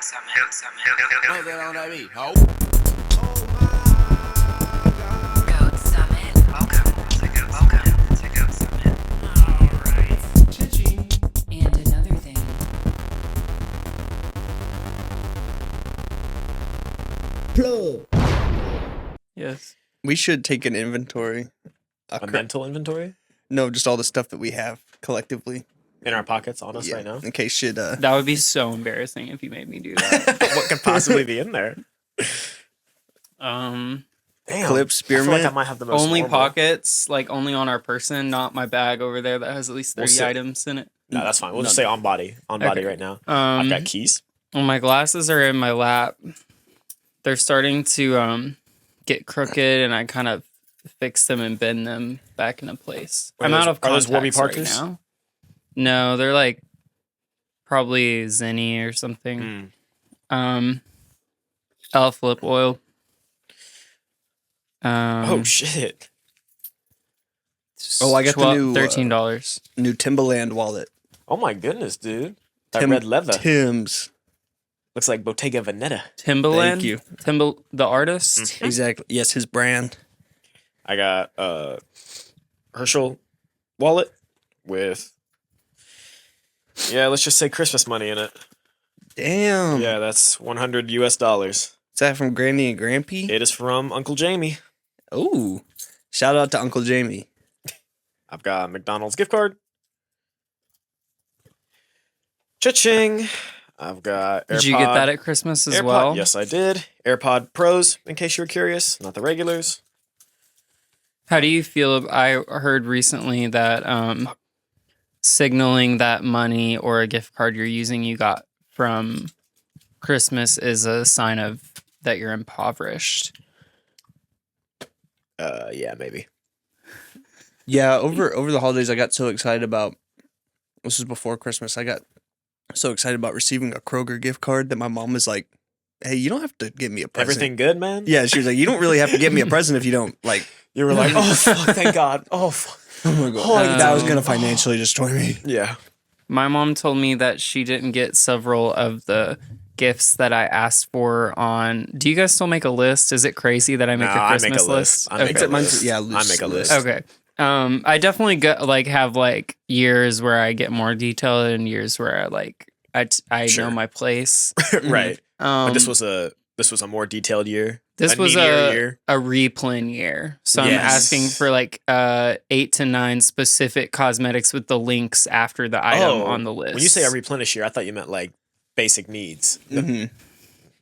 Put that on that beat, ho. Yes. We should take an inventory. A mental inventory? No, just all the stuff that we have collectively. In our pockets on us right now? In case shit... That would be so embarrassing if you made me do that. What could possibly be in there? Damn. Clip, I spearmint. feel like I might have the most Only normal. pockets, like only on our person, not my bag over there that has at least 30 items in it. No, that's fine. We'll just say on body. On body right now. I've got keys. Well, my glasses are in my lap. They're starting to get crooked, and I kind of fix them and bend them back into place. I'm out of Are those contacts Warby right Parkers? now. No, they're like probably Zenny or something. Elf lip oil. Oh shit! Oh, I got the new $13. New Timberland wallet. Oh my goodness, dude! That red leather Tim's. looks like Bottega Veneta. Timberland. Thank you. The artist. Mm-hmm. Exactly. Yes, his brand. I got Herschel wallet with let's just say Christmas money in it. Damn. Yeah, that's $100 US. Is that from Granny and Grampy? It is from Uncle Jamie. Ooh. Shout out to Uncle Jamie. I've got a McDonald's gift card. Cha-ching. I've got AirPod. Did you get that at Christmas as well? Yes, I did. AirPod Pros, in case you were curious, not the regulars. How do you feel? I heard recently that signaling that money or a gift card you're using you got from Christmas is a sign of that you're impoverished. Yeah, maybe. Yeah, over the holidays, I got so excited about... This was before Christmas. I got so excited about receiving a Kroger gift card that my mom was like, hey, you don't have to give me a present. Everything good, man? Yeah, she was like, you don't really have to give me a present if you don't, like... You were like, oh, fuck, thank God. Oh, fuck. Oh, my God. That was going to financially destroy me. Yeah. My mom told me that she didn't get several of the gifts that I asked for on... Do you guys still make a list? Is it crazy that I make a Christmas list? I make a list. Yeah, I make a list. Okay. I definitely have years where I get more detailed and years where I know my place. Right. But this was a more detailed year. This was a replen year. So I'm asking for 8 to 9 specific cosmetics with the links after the item on the list. When you say a replenish year, I thought you meant like basic needs. Mm-hmm.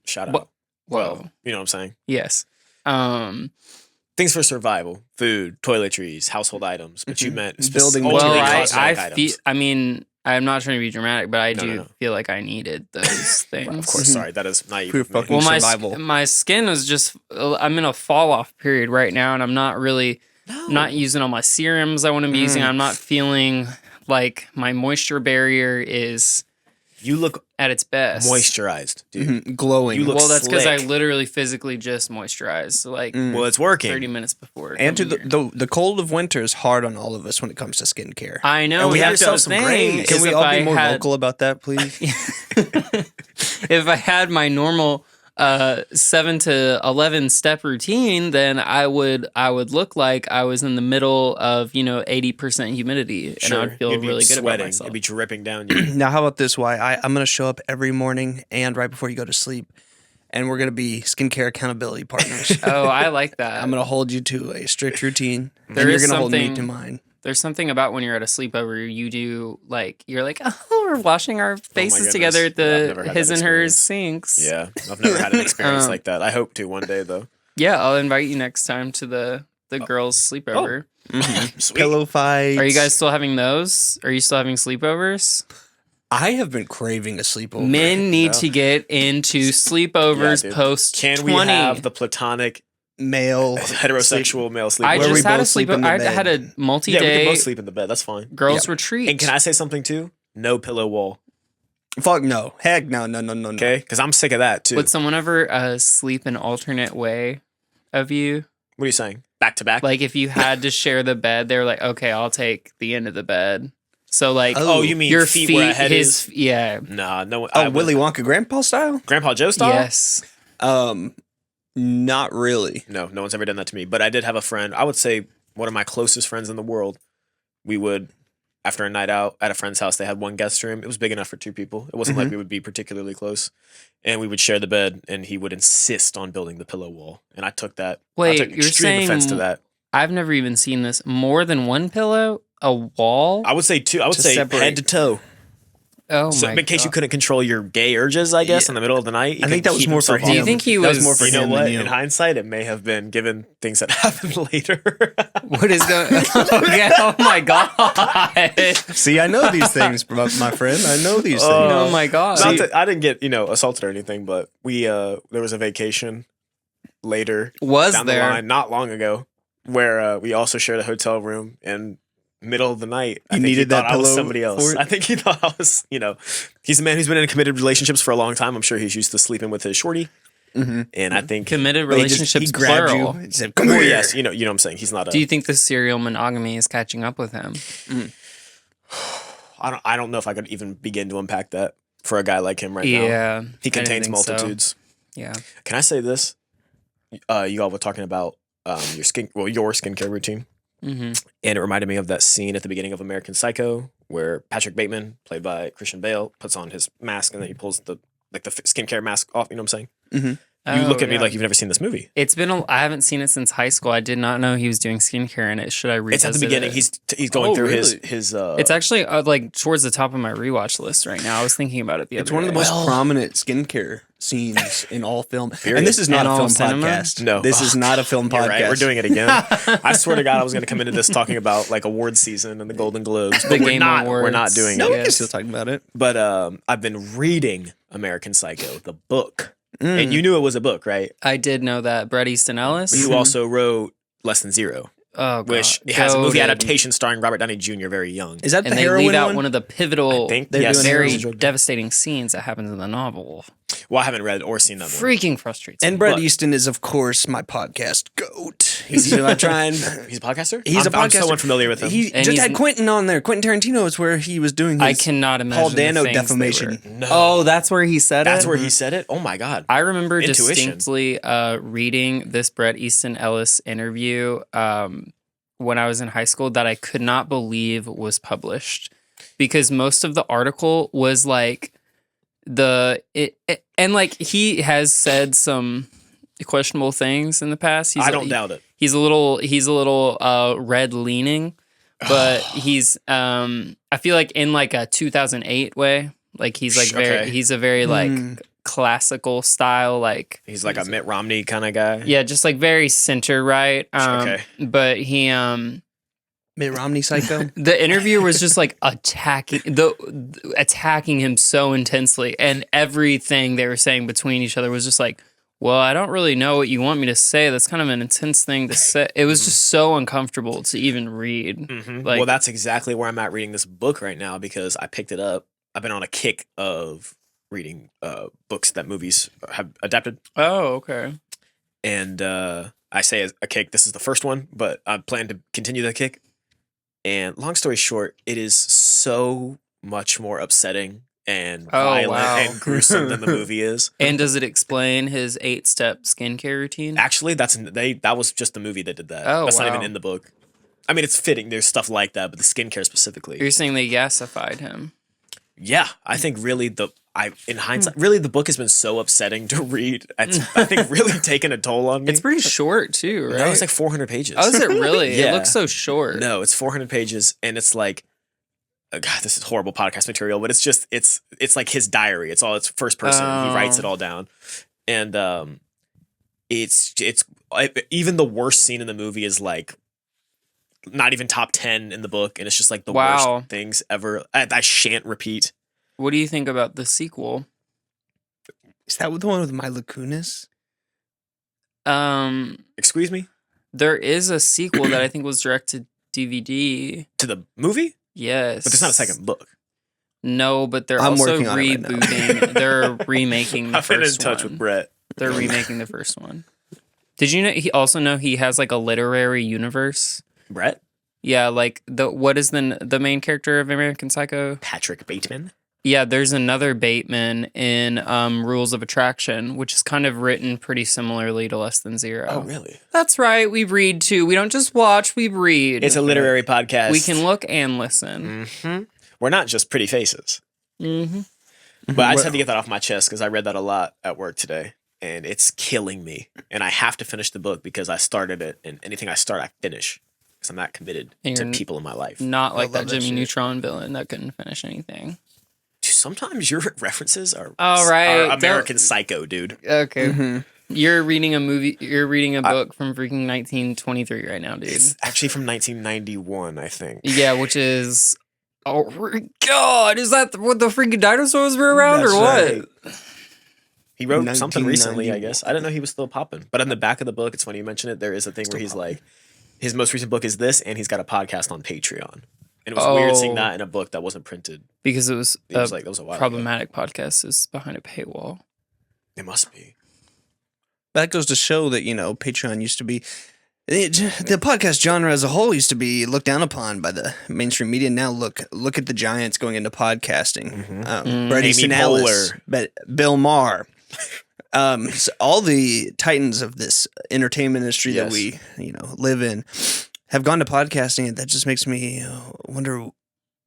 Shout out. Well, you know what I'm saying? Yes. Things for survival, food, toiletries, household items. But you meant Building cosmetic I items. I mean, I'm not trying to be dramatic, but I do feel like I needed those things. Of course, sorry, that is naive. For fucking survival. My skin is just, I'm in a fall off period right now, and I'm not really, not using all my serums I want to be using. I'm not feeling like my moisture barrier is You look at its best. moisturized, dude. Glowing. You look That's because I slick. literally physically just moisturized. So Well, it's working. 30 minutes before. And to coming here. the cold of winter is hard on all of us when it comes to skincare. I know. And we and have that's to sell the some thing, grains. is Can we if all I be more had- vocal about that, please? If I had my normal 7 to 11 step routine, then I would look like I was in the middle of 80% humidity, and I would feel You'd be really good about sweating. myself. It'd be dripping down you. Now, how about this? I'm going to show up every morning and right before you go to sleep, and we're going to be skincare accountability partners. Oh, I like that. I'm going to hold you to a strict routine, There and you're is going to hold me something- to mine. There's something about when you're at a sleepover, you do you're like, oh, we're washing our faces goodness. together at Yeah, I've never the had his that and hers experience. sinks. Yeah, I've never had an experience like that. I hope to one day, though. Yeah, I'll invite you next time to the girls' sleepover. Sweet. Pillow fights. Are you guys still having those? Are you still having sleepovers? I have been craving a sleepover. Men need to get into sleepovers Yeah, dude. post Can 20. we have the platonic Male heterosexual male sleep? I where we just had a both sleep sleepover. in the I bed. had a yeah, we multi-day can both sleep in the bed. That's fine. girls retreat. And can I say something too? No pillow wall. Fuck no. Heck no. No. Okay, because I'm sick of that too. Would someone ever sleep an alternate way of you? What are you saying? Back to back? Like if you had to share the bed, they were like, okay, I'll take the end of the bed. So like, Oh, you mean your feet where a head is? yeah, Nah, no. Oh, Willy Wonka Grandpa style? Grandpa Joe style? yes. Not really. No one's ever done that to me. But I did have a friend. I would say one of my closest friends in the world. We would, after a night out at a friend's house, they had one guest room. It was big enough for 2 people. It wasn't like we would be particularly close. And we would share the bed, and he would insist on building the pillow wall. And I took that. Wait, I took you're extreme offense to saying that. I've never even seen this. More than one pillow, a wall. I would say 2. I would To say separate. head to toe. Oh So my in case you God. couldn't control your gay urges, I guess, Yeah. in the middle of the night. I think that was more for him. Do you think he That was was- more for You know him what? than you. In hindsight, it may have been given things that happened later. What is going? Okay, oh my God! See, I know these things, my friend. I know these things. Oh my God! Not that- I didn't get assaulted or anything, but we there was a vacation later Was down there? the line, not long ago, where we also shared a hotel room and. Middle of the night, I You think he needed thought that I was pillow somebody else. for it? I think he thought I was, he's a man who's been in committed relationships for a long time. I'm sure he's used to sleeping with his shorty, and I think Committed But relationships, he grabbed plural. you and said, "Come Well, here." yes, you know what I'm saying. He's not a. Do you think the serial monogamy is catching up with him? I don't know if I could even begin to unpack that for a guy like him right now. Yeah, He contains I didn't think so. multitudes. Yeah. Can I say this? You all were talking about your skincare routine, Mm-hmm. and it reminded me of that scene at the beginning of American Psycho where Patrick Bateman, played by Christian Bale, puts on his mask and then he pulls the skincare mask off. You know what I'm saying? You look at me like you've never seen this movie. It's been. I haven't seen it since high school. I did not know he was doing skincare in it. Should I read? It's at the beginning. He's going through really? his. It's actually like towards the top of my rewatch list right now. I was thinking about it the It's other one of the day. most prominent skincare scenes in all film. Period. And this is not And a all film cinema? podcast. No. This is not a film You're podcast. right. We're doing it again. I swear to God, I was going to come into this talking about like award season and the Golden Globes, but The we're Game not. Awards. We're not doing No, it. we can Yes. still talk about it. But I've been reading American Psycho, the book, and you knew it was a book, right? I did know that Bret Easton Ellis. You also wrote Less Than Zero, Oh, God. which has a movie Goated. adaptation starring Robert Downey Jr. very young. Is that And the they heroin leave out one? one of the pivotal, I think They're yes. doing very heroin. devastating scenes that happens in the novel. Well, I haven't read or seen that one. Freaking frustrates me. And Brett But- Easton is, of course, my podcast goat. He's trying. He's a podcaster. He's a podcaster. I'm so unfamiliar with him. He And just he's- had Quentin on there. Quentin Tarantino is where he was doing his I cannot imagine Paul the Dano things they defamation. were- No. Oh, that's where he said That's it? where he said it. Oh my God. I remember Intuition. distinctly reading this Bret Easton Ellis interview when I was in high school that I could not believe was published because most of the article was like and like he has said some questionable things in the past. I don't doubt it. He's a little red leaning, but he's I feel like in like a 2008 way. Like he's like Okay. he's a very like classical style, like He's like a Mitt Romney kind of guy. yeah, just like very center right. Okay. But he Mitt Romney psycho. the interviewer was just like attacking him so intensely, and everything they were saying between each other was just like, well, I don't really know what you want me to say. That's kind of an intense thing to say. It was just so uncomfortable to even read. Mhm. Like- Well, that's exactly where I'm at reading this book right now because I picked it up. I've been on a kick of reading books that movies have adapted. Oh, okay. And I say as a kick, this is the first one, but I plan to continue the kick. And long story short, it is so much more upsetting and Oh, violent wow. and gruesome than the movie is. And does it explain his 8-step skincare routine? Actually, that was just the movie that did that. Oh, That's not even wow. in the book. I mean, it's fitting. There's stuff like that, but the skincare specifically. You're saying they gasified him. Yeah, I think really in hindsight, really the book has been so upsetting to read. It's I think really taken a toll on me. It's pretty short too, right? No, it's like 400 pages. Oh, is it really? Yeah. It looks so short. No, it's 400 pages, and it's like, God, this is horrible podcast material, but it's just it's like his diary. It's first person. He writes it all down, and it's even the worst scene in the movie is like not even top 10 in the book, and it's just like the Wow. worst things ever. I shan't repeat. What do you think about the sequel? Is that the one with Mila Kunis? Excuse me? There is a sequel that I think was directed DVD. To the movie? Yes, But there's not a second book. No, but they're I'm also working on it right now. rebooting. They're remaking the I've been in first touch one. with Brett. They're remaking the first one. Did you know he has like a literary universe? Brett? Yeah, like what is the main character of American Psycho? Patrick Bateman. Yeah, there's another Bateman in Rules of Attraction, which is kind of written pretty similarly to Less Than Zero. Oh, really? That's right. We read too. We don't just watch, we read. It's a literary podcast. We can look and listen. Mm-hmm. We're not just pretty faces. Mm-hmm. But I just had to get that off my chest because I read that a lot at work today. And it's killing me. And I have to finish the book because I started it. And anything I start, I finish. Because I'm not committed to people in my life. Not like that that Jimmy shit. Neutron villain that couldn't finish anything. Sometimes your references are, All right, are American Psycho, dude. Okay. Mm-hmm. You're reading a movie. You're reading a book from freaking 1923 right now, dude. It's actually from 1991, I think. Yeah, which is. Oh my God! Is that what the freaking dinosaurs were around, That's or what? right. He wrote something recently, I 1991. guess. I didn't know he was still popping. But in the back of the book, it's funny you mention it. There is a thing where he's like, his most recent book is this, and he's got a podcast on Patreon. And it was weird seeing that in a book that wasn't printed. Because it was Like that was a while ago. problematic podcast is behind a paywall. It must be. That goes to show that, Patreon used to be, the podcast genre as a whole used to be looked down upon by the mainstream media. Now look at the giants going into podcasting. Brett Amy Easton Ellis, Bill Maher. So all the titans of this entertainment industry that we, live in have gone to podcasting, and that just makes me wonder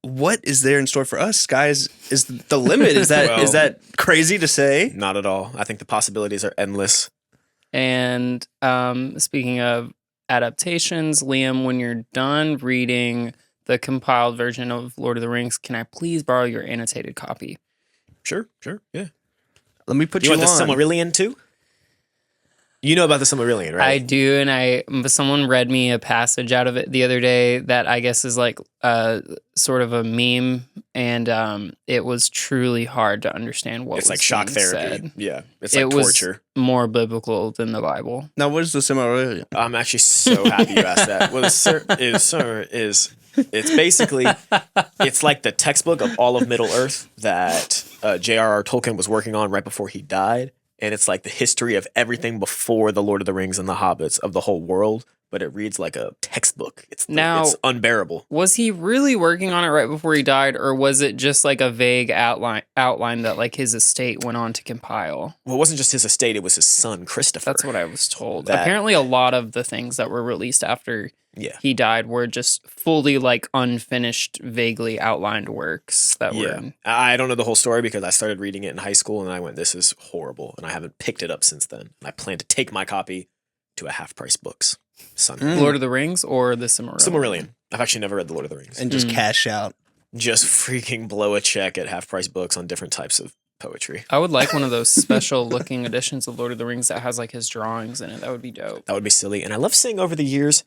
what is there in store for us. Guys, is the limit. Is that is that crazy to say? Not at all. I think the possibilities are endless. And speaking of adaptations, Liam, when you're done reading the compiled version of Lord of the Rings, can I please borrow your annotated copy? Sure, yeah. Let me put You you want the on. Silmarillion too? You know about the Silmarillion, right? I do, and someone read me a passage out of it the other day that I guess is like sort of a meme, and it was truly hard to understand what It's was like shock being therapy. said. Yeah, it's like It was torture. more biblical than the Bible. Now, what is the Silmarillion? I'm actually so happy you asked that. Well, it's basically it's like the textbook of all of Middle Earth that J.R.R. Tolkien was working on right before he died. And it's like the history of everything before the Lord of the Rings and the Hobbits of the whole world, but it reads like a textbook. It's unbearable. Was he really working on it right before he died, or was it just like a vague outline that like his estate went on to compile? Well, it wasn't just his estate; it was his son Christopher. That's what I was told. That- Apparently, a lot of the things that were released after he died were just fully like unfinished, vaguely outlined works that were. I don't know the whole story because I started reading it in high school and I went, "This is horrible," and I haven't picked it up since then. And I plan to take my copy to a Half Price Books Sunday. Lord of the Rings or the Silmarillion? Silmarillion. I've actually never read the Lord of the Rings. And just cash out. Just freaking blow a check at Half Price Books on different types of poetry. I would like one of those special looking editions of Lord of the Rings that has like his drawings in it. That would be dope. That would be silly. And I love seeing over the years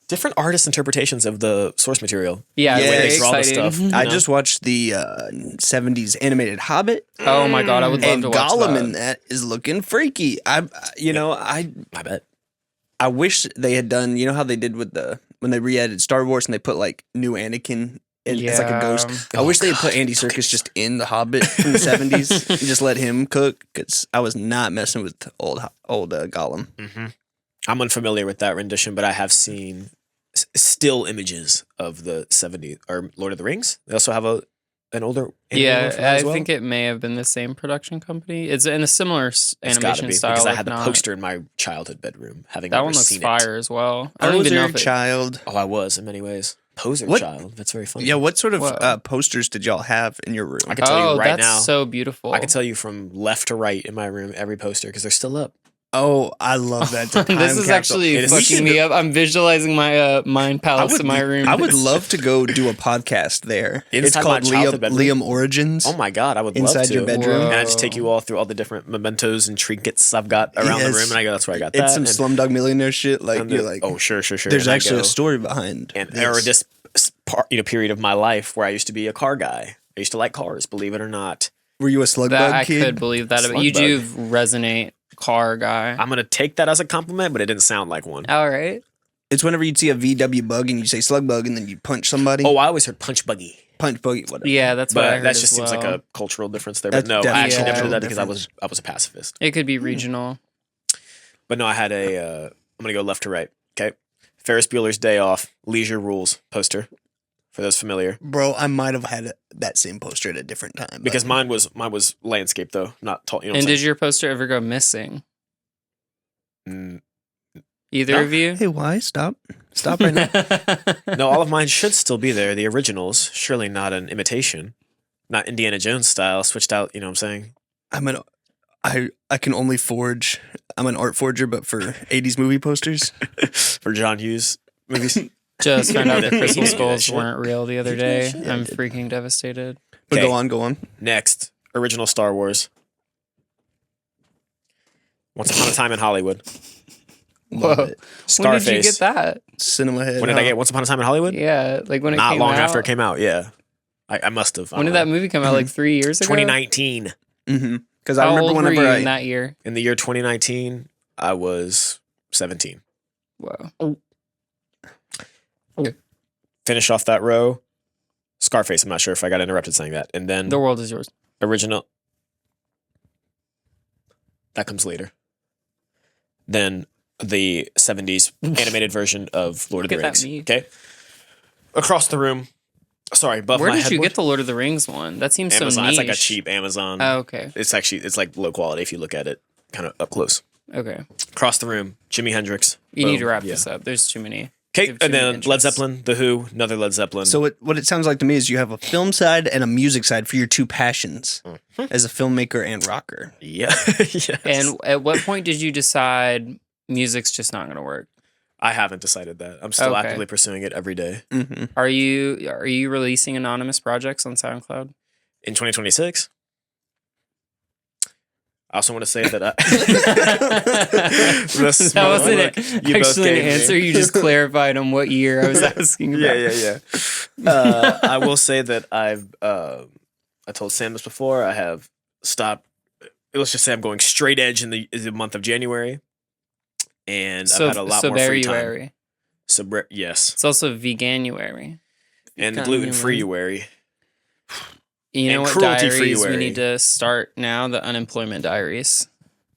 different artist interpretations of the source material. Yeah, Yeah, it's very they draw the exciting. stuff. I know? just watched the 70s animated Hobbit. Oh my God, I would love And to watch Gollum that. in that is looking freaky. I bet. I wish they had done, how they did with when they re-edited Star Wars and they put like new Anakin as like a ghost. I wish they had put Andy Serkis just in the Hobbit from the 70s and just let him cook, because I was not messing with old Gollum. Mm-hmm. I'm unfamiliar with that rendition, but I have seen still images of the 70s or Lord of the Rings. They also have an older animated one for that I as well? think it may have been the same production company. It's in a similar It's gotta animation be, style. because I if had the not. poster in my childhood bedroom, having That never one looks seen fire it. as well. I I don't was even know your if it, child. Oh, I was in many ways. Poser What- child. That's very funny. Yeah, what sort of Whoa. posters did y'all have in your room? I can tell you right that's now. so beautiful. I can tell you from left to right in my room every poster because they're still up. Oh, I love that. This is actually It is- fucking me up. I'm visualizing my mind palace in my room. I would love to go do a podcast there. It's Inside my called childhood bedroom? Liam Origins. Oh my God, I would Inside love to. your bedroom? And I just take you all through all the different mementos and trinkets I've got around the Yes. room, and I go, "That's where I got that." It's some and, Slumdog Millionaire shit. Like and you're then- like, "Oh, sure." there's And I actually go, a story behind and this. or this period of my life where I used to be a car guy. I used to like cars, believe it or not. Were you a slug that bug I kid? could believe that. Slug You bug. do resonate, car guy. I'm gonna take that as a compliment, but it didn't sound like one. All right. It's whenever you'd see a VW bug and you say slug bug and then you punch somebody. Oh, I always heard punch buggy, Punch buggy, whatever. Yeah, that's what I but heard that as just seems like well. a cultural difference there. But That's no, I definitely actually a never did cultural that because difference. I was a pacifist. It could be regional. But no, I had a. I'm gonna go left to right. Okay, Ferris Bueller's Day Off, Leisure Rules poster. For those familiar, Bro, I might have had that same poster at a different time. because mine was landscape though, not tall. You know what And I'm did your poster ever go missing? saying? Either No. of you? Hey, why? Stop right now. No, all of mine should still be there. The originals, surely not an imitation, not Indiana Jones style, switched out. You know what I'm saying? I can only forge. I'm an art forger, but for 80s movie posters. For John Hughes movies. Just found out the You crystal didn't do that skulls shit. weren't real the other You didn't do day. that shit. I'm I did. freaking devastated. But Okay. go on. Next, original Star Wars. Once Upon a Time in Hollywood. Love Whoa. it. Scarface. When did you get that? Cinema head. When did I get Once Upon a Time in Hollywood? Yeah, like when it Not came long out. after it came out. Yeah, I must have. When did that movie come out? Like 3 years ago? 2019. Mm-hmm. Because I How remember old were whenever you I in that year? In the year 2019, I was 17. Whoa. Finish off that row. Scarface. I'm not sure if I got interrupted saying that. And then The world is yours. original. That comes later. Then the 70s animated version of Lord of the Look at that Rings. me. Okay. Across the room. Sorry, above Where my did you headboard. get the Lord of the Rings one? That seems Amazon. so niche. It's like a cheap Amazon. Oh, okay. It's like low quality if you look at it kind of up close. Okay. Across the room, Jimi Hendrix. You need Boom. to wrap Yeah. this up. There's too many. Okay, Give too and many then Led interests. Zeppelin, The Who, another Led Zeppelin. So what it sounds like to me is you have a film side and a music side for your two passions as a filmmaker and rocker. yeah, yes. And at what point did you decide music's just not going to work? I haven't decided that. I'm still Okay. actively pursuing it every day. Mm-hmm. Are you releasing anonymous projects on SoundCloud? In 2026, I also want to say that That wasn't actually an answer. You just clarified on what year I was asking about. yeah. I will say that I told Sam this before. I have stopped. Let's just say I'm going straight edge in the month of January, and I've had a lot more free time. Yes, It's also veganuary. and gluten free-uary. You know And what cruelty-free diaries we wearing. need to start now? The unemployment diaries.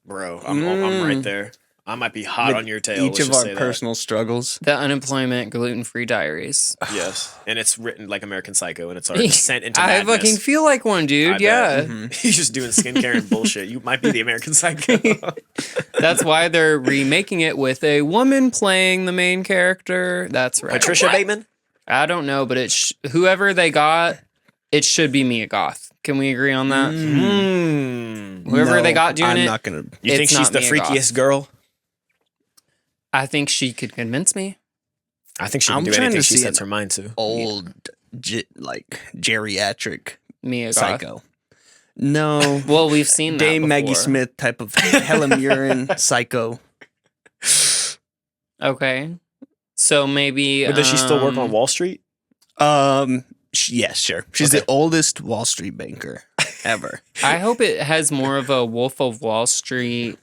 Bro, I'm right there. I might be hot With on your tail. Each let's of just our say that. personal struggles. The unemployment gluten-free diaries. Yes, and it's written like American Psycho, and it's already sent into I madness. fucking feel like one, dude. I bet. Yeah. He's just doing skincare and bullshit. You might be the American Psycho. That's why they're remaking it with a woman playing the main character. That's right. Patricia Bateman? I don't know, but whoever they got, it should be Mia Goth. Can we agree on that? Whoever No, they got doing I'm it, not gonna. You think It's she's not the Mia freakiest girl? I think she could convince me. I think she can I'm do trying anything to she see sets an her mind to. Old, geriatric Mia Goth. psycho. No, Well, we've seen that Dame Maggie before. Smith type of Helen Mirren psycho. Okay. So maybe. But does she still work on Wall Street? Yes, sure. She's Okay. the oldest Wall Street banker ever. I hope it has more of a Wolf of Wall Street,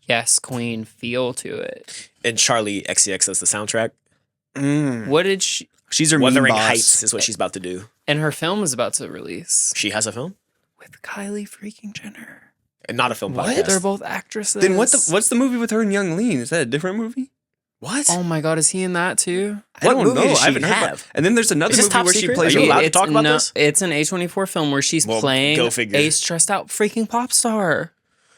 yes, queen feel to it. And Charlie XCX as the soundtrack. What did she. She's her mean Wuthering boss. Heights is what she's about to do. And her film is about to release She has a film? with Kylie freaking Jenner. And not a film What? podcast. They're both actresses. Then what's the movie with her and Young Lean? Is that a different movie? What? Oh my god, is he in that too? I What don't movie know. does I haven't she heard about- have? And then there's another Is this movie top where she secret? plays. Are you a- allowed to talk about this? It's an A24 film where she's Well, playing go figure. a stressed out freaking pop star.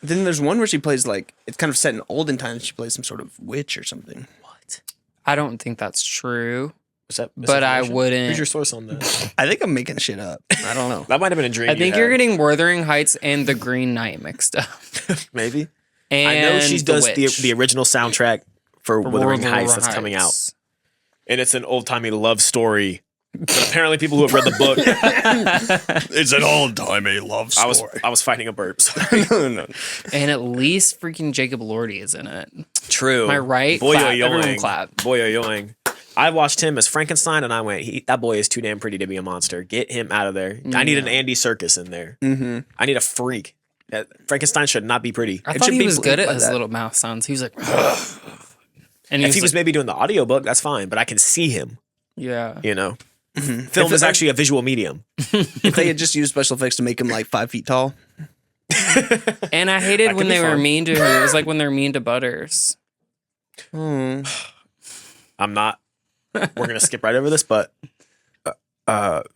Then there's one where she plays like it's kind of set in olden times. She plays some sort of witch or something. What? I don't think that's true. Is that But I misinformation? wouldn't- Who's your source on that? I think I'm making shit up. I don't know. That might have been a dream. I think you you're had. getting Wuthering Heights and The Green Knight mixed up. Maybe. And I know she The does Witch. the original soundtrack for Wuthering Heights that's Heights. coming out. And it's an old timey love story. But apparently, people who have read the book, It's an old timey love I story. was fighting a burp. Sorry. no. And at least freaking Jacob Lordy is in it. True. Am I right? Boy, Clap. yo, Everyone yoing. clap. Boy, yo, yoing. I watched him as Frankenstein, and I went, that boy is too damn pretty to be a monster. Get him out of there. I need an Andy Serkis in there. Mm-hmm. I need a freak. Frankenstein should not be pretty. I It thought should he be was good played at by his that. little mouth sounds. He was like, and If he was like, maybe doing the audiobook, that's fine, but I can see him, yeah. you know? Mm-hmm. Film is actually a visual medium. If they had just used special effects to make him like 5 feet tall. And I hated That when could be they were fun. mean to her. It was like when they're mean to Butters. Hmm. I'm not. We're gonna skip right over this, but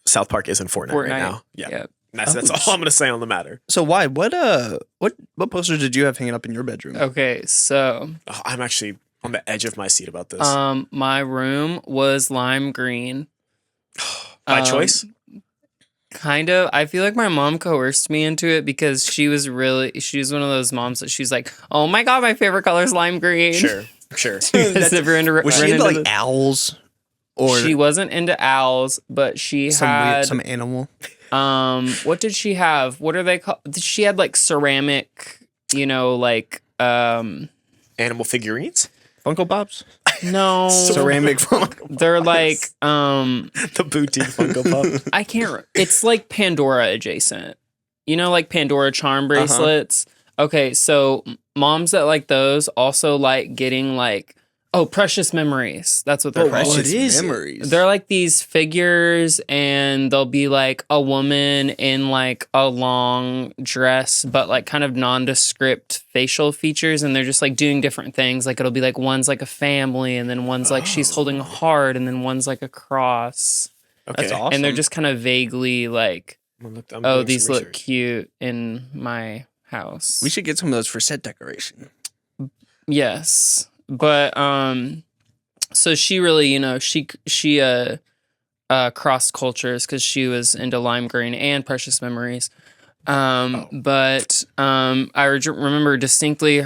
South Park is in Fortnite right now. Yeah. That's all I'm gonna say on the matter. So why? What posters did you have hanging up in your bedroom? Okay, so I'm actually on the edge of my seat about this. my room was lime green. By choice? Kind of. I feel like my mom coerced me into it because she was one of those moms that she's like, oh my God, my favorite color is lime green. Sure. Was she into like owls? Or she wasn't into owls, but she had some animal. What did she have? What are they called? She had like ceramic, like Animal figurines? Funko Pops? No. Ceramic Funko Pops. They're like the boutique Funko Pop. I can't. It's like Pandora adjacent. Like Pandora charm bracelets. Okay, so moms that like those also like getting like precious memories. That's what they're called. Precious memories. They're like these figures, and they'll be like a woman in like a long dress, but like kind of nondescript facial features, and they're just like doing different things. Like it'll be like one's like a family, and then one's like she's holding a heart, and then one's like a cross. Okay. That's awesome. And they're just kind of vaguely like, these look cute in my house. We should get some of those for set decoration. Yes. But so she really, she crossed cultures because she was into lime green and precious memories. But I remember distinctly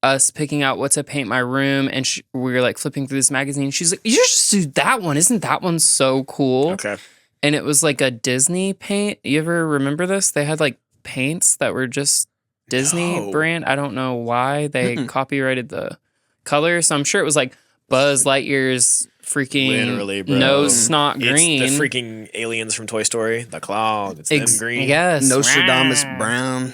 us picking out what to paint my room, and we were like flipping through this magazine. She's like, "You should just do that one. Isn't that one so cool?" Okay. And it was like a Disney paint. You ever remember this? They had like paints that were just Disney brand. I don't know why they copyrighted the color. So I'm sure it was like Buzz Lightyear's freaking literally, bro. nose snot green. It's the freaking aliens from Toy Story. The cloud. It's them green. Yes. Nostradamus brown.